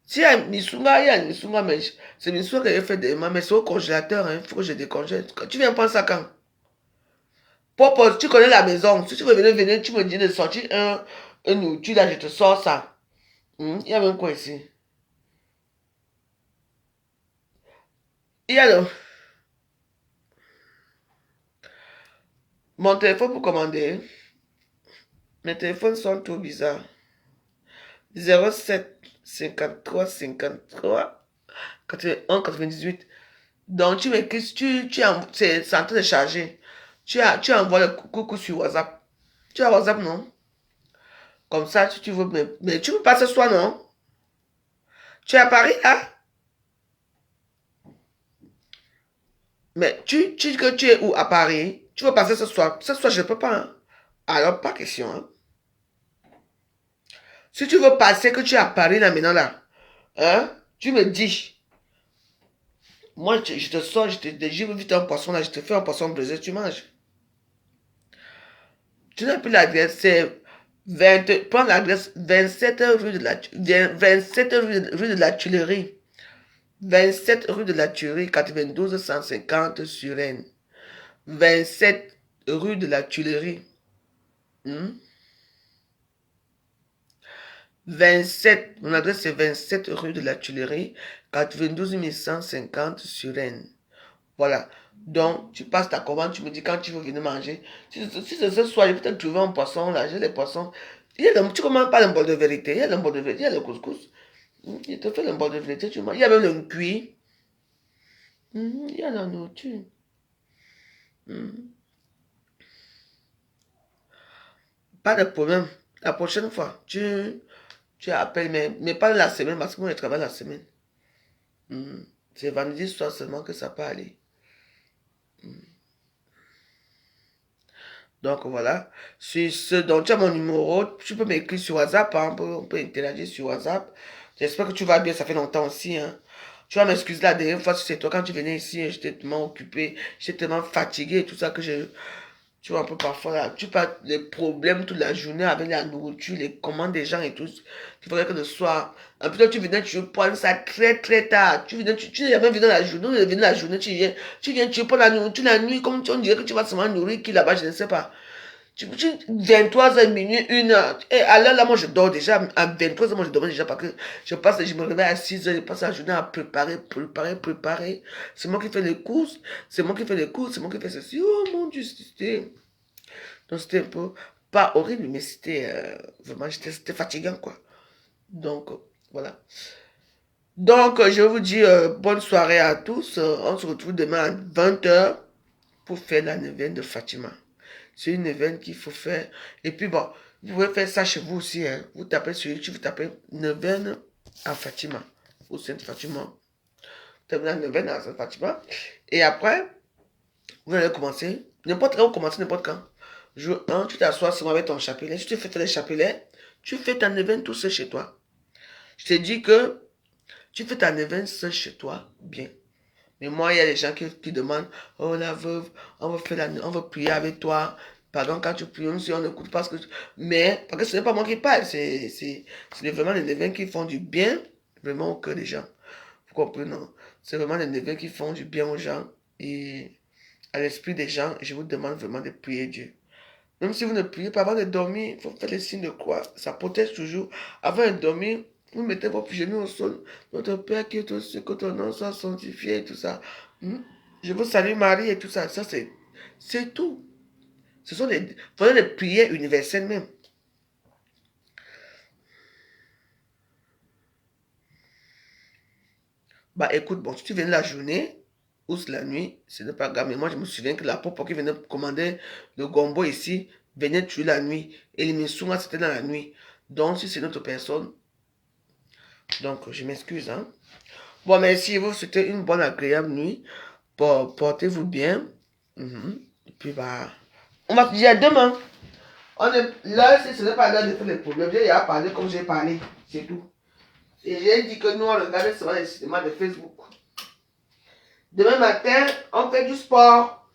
S'il y a misunga, il y a misunga, mais c'est misunga que j'ai fait demain, mais c'est au congélateur, il faut que je décongèle. Tu viens prendre ça quand? Papa, tu connais la maison. Si tu veux venir, tu me dis de sortir un outil là, je te sors ça. Il y a même quoi ici? Il y a mon téléphone pour commander. Mes téléphones sont tout bizarres. 07 53 53 81 98. Donc tu m'écris, c'est en train de charger. Tu envoies le coucou sur WhatsApp. Tu as WhatsApp, non? Comme ça, si tu veux, mais tu veux pas ce soir, non? Tu es à Paris, là? Mais tu dis que tu es où à Paris? Tu veux passer ce soir? Ce soir, je ne peux pas. Hein? Alors, pas question. Hein? Si tu veux passer, que tu es à Paris là maintenant là, hein? Tu me dis. Moi, je te sors, je veux vite un poisson là, je te fais un poisson brisé, tu manges. Tu n'as plus l'adresse, c'est 20, prends l'adresse 27 rue de la, 27 rue de la Tuilerie. 27 rue de la Tuilerie, 92 150 sur Rennes. 27 rue de la Tuilerie. 27, mon adresse c'est 27 rue de la Tuilerie, 92 150 sur Rennes. Voilà. Donc, tu passes ta commande, tu me dis quand tu veux venir manger. Si c'est ce soir, je vais te trouver un poisson, là, j'ai les poissons. Tu ne commandes pas le bol de vérité, il y a le bol de vérité, il y a le couscous. Il te fait le bol de vérité, tu manges. Il y a même le cuit. Il y a la nourriture. Pas de problème. La prochaine fois, tu appelles, mais pas la semaine, parce que moi, je travaille la semaine. C'est vendredi soir seulement que ça peut aller. Donc voilà. Sur ce, donc tu as mon numéro, tu peux m'écrire sur WhatsApp, hein, on peut interagir sur WhatsApp. J'espère que tu vas bien, ça fait longtemps aussi. Hein. Tu vas m'excuser la dernière fois, c'est toi quand tu venais ici, j'étais tellement occupé, j'étais tellement fatigué et tout ça que tu vois un peu parfois là, tu parles des problèmes toute la journée avec la nourriture, les commandes des gens et tout. Il faudrait que le soir, en plus tu venais, tu prends ça très très tard. Tu venais, tu n'es jamais venu dans la journée, tu venais la journée, tu prends la nourriture la nuit, comme on dirait que tu vas seulement nourrir qui là-bas, je ne sais pas. 23h, minuit, 1h. Et à l'heure là, moi je dors déjà. À 23h, moi je dors déjà parce que je me réveille à 6h, je passe la journée à préparer. C'est moi qui fais les courses, c'est moi qui fais les courses, c'est moi qui fais ceci. Oh mon Dieu, donc c'était un peu, pas horrible, mais c'était vraiment, c'était fatigant quoi. Donc, voilà. Donc, je vous dis bonne soirée à tous. On se retrouve demain à 20h pour faire la neuvaine de Fatima. C'est une neuvaine qu'il faut faire. Et puis bon, vous pouvez faire ça chez vous aussi. Hein. Vous tapez sur YouTube, vous tapez neuvaine à Fatima. Ou Sainte Fatima. terminer à 9h dans Sainte Fatima. Et après, vous allez commencer, n'importe quand, vous commencez n'importe quand. Jour 1, tu t'assois seulement avec ton chapelet. Si tu fais les chapelets, tu fais ta neuvaine tout seul chez toi. Je te dis que tu fais ta neuvaine seul chez toi, bien. Mais moi, il y a des gens qui demandent, oh la veuve, on veut prier avec toi. Pardon, quand tu pries, même si on n'écoute pas ce que tu... Mais, parce que ce n'est pas moi qui parle, c'est vraiment les neveux qui font du bien, vraiment au cœur des gens. Vous comprenez, non? C'est vraiment les neveux qui font du bien aux gens et à l'esprit des gens. Je vous demande vraiment de prier Dieu. Même si vous ne priez pas avant de dormir, il faut faire les signes de croix. Ça protège toujours. Avant de dormir, vous mettez vos genoux au sol. Notre Père qui est au ciel, que ton nom soit sanctifié et tout ça. Je vous salue Marie et tout ça. Ça, c'est tout. Ce sont les prières universelles même. Bah écoute, bon, si tu viens de la journée ou la nuit, ce n'est pas grave. Mais moi, je me souviens que la pauvre qui venait commander le gombo ici, venait tuer la nuit. Et les Missouma, c'était dans la nuit. Donc, si c'est notre personne, donc je m'excuse. Hein. Bon, merci, vous souhaitez une bonne, agréable nuit. Portez-vous bien. Et puis, bah, on va se dire à demain. Là, ce n'est pas l'heure de faire les problèmes. J'ai à parler comme j'ai parlé. C'est tout. Et j'ai dit que nous, on regarde seulement les cinémas de Facebook. Demain matin, on fait du sport.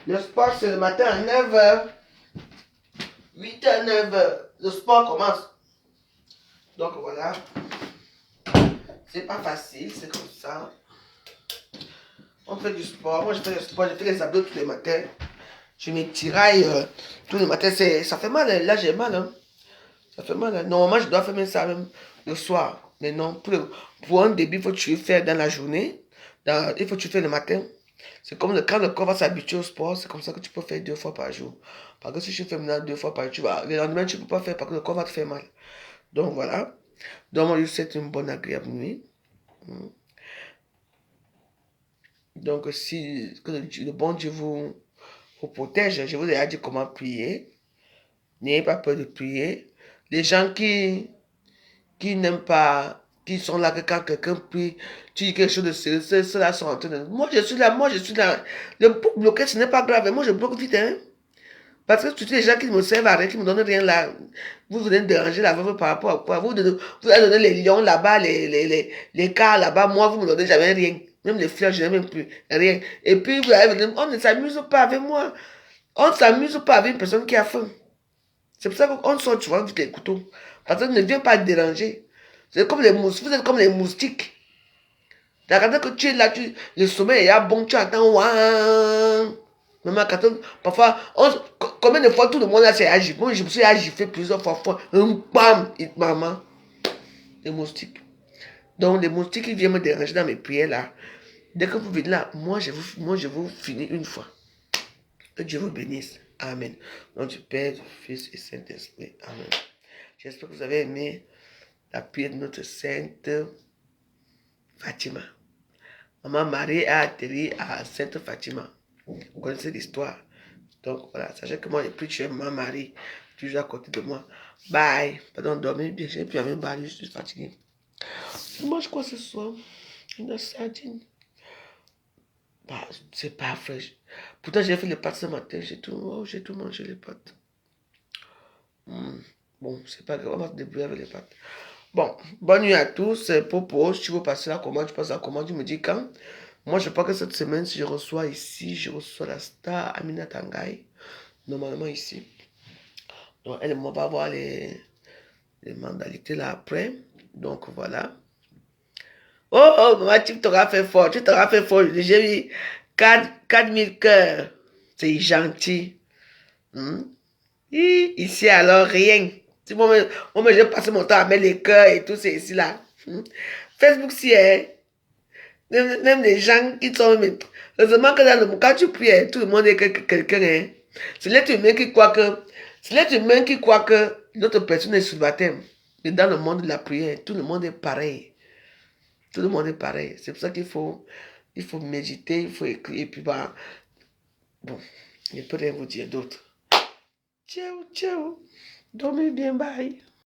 Le sport, c'est le matin à 9h. 8h, 9h. Le sport commence. Donc voilà. C'est pas facile, c'est comme ça. On fait du sport. Moi, je fais le sport, je fais les abdos tous les matins. Je m'étiraille tous les matins. Ça fait mal. Là, j'ai mal. Hein. Ça fait mal. Hein. Normalement, je dois faire même ça même le soir. Mais non, pour un début, il faut que tu le fasses dans la journée. Il faut que tu le fasses le matin. C'est comme quand le corps va s'habituer au sport, c'est comme ça que tu peux faire 2 fois par jour. Parce que si tu fais maintenant 2 fois par jour, le lendemain, tu ne peux pas faire parce que le corps va te faire mal. Donc voilà. Donc moi, je vous souhaite une bonne, agréable nuit. Donc si que le bon Dieu vous protège, je vous ai dit comment prier. N'ayez pas peur de prier. Les gens qui n'aiment pas, qui sont là que quand quelqu'un prie, tu dis quelque chose de sérieux, ceux-là sont en train de... Moi je suis là. Le bloquer, ce n'est pas grave. Moi je bloque vite, hein. Parce que tous les gens qui me servent à rien, qui ne me donnent rien là, vous venez de déranger la veuve par rapport à quoi? Vous avez donné les lions là-bas, les cars là-bas, moi vous ne me donnez jamais rien. Même les fleurs, je n'ai même plus rien. Et puis on ne s'amuse pas avec moi. On ne s'amuse pas avec une personne qui a faim. C'est pour ça qu'on sort souvent vite les couteaux. Parce que ne viens pas déranger. C'est comme les moustiques. Vous êtes comme les moustiques. Quand tu es là, le sommeil est bon, tu attends. Ouin. Maman, parfois, combien de fois tout le monde s'est agi? Moi, je me suis agité plusieurs fois. Bam, maman. Les moustiques. Donc, les moustiques qui viennent me déranger dans mes prières là. Dès que vous venez là, moi, je vous finis une fois. Que Dieu vous bénisse. Amen. Nom du Père, du Fils et Saint-Esprit. Amen. J'espère que vous avez aimé la prière de notre Sainte Fatima. Maman Marie a atterri à Sainte Fatima. Vous connaissez l'histoire. Donc voilà, sachez que moi, j'ai pris tuer Maman Marie, toujours à côté de moi. Bye. Pardon, dormir bien. J'ai plus à même je suis fatigué. Je mange quoi ce soir? Une sardine. Bah, c'est pas fraîche. Pourtant, j'ai fait les pâtes ce matin. J'ai tout mangé, les pâtes. Bon, c'est pas grave, on va se débrouiller avec les pâtes. Bon, bonne nuit à tous. Popo, si tu veux passer la commande, tu passes la commande, tu me dis quand. Moi, je crois que cette semaine, si je reçois ici, je reçois la star Amina Tangaï. Normalement ici. Donc, elle et moi, on va voir les mandalités là après. Donc, voilà. Oh, maman, tu t'auras fait fort. Tu t'auras fait fort. J'ai eu 4000 cœurs. C'est gentil. Ici, alors, rien. Si moi, j'ai passé mon temps à mettre les cœurs et tout, c'est ici, là. Facebook, si, hein. Même les gens qui sont... Heureusement que dans le quand tu pries, tout le monde est quelqu'un, hein. C'est l'être humain qui croit que... C'est l'être humain qui croit que l'autre personne est sous le baptême. Mais dans le monde de la prière, tout le monde est pareil. Tout le monde est pareil. C'est pour ça qu'il faut méditer, il faut écrire. Et puis, bah... Bon, je ne peux rien vous dire d'autre. Ciao, ciao. Dormez bien, bye.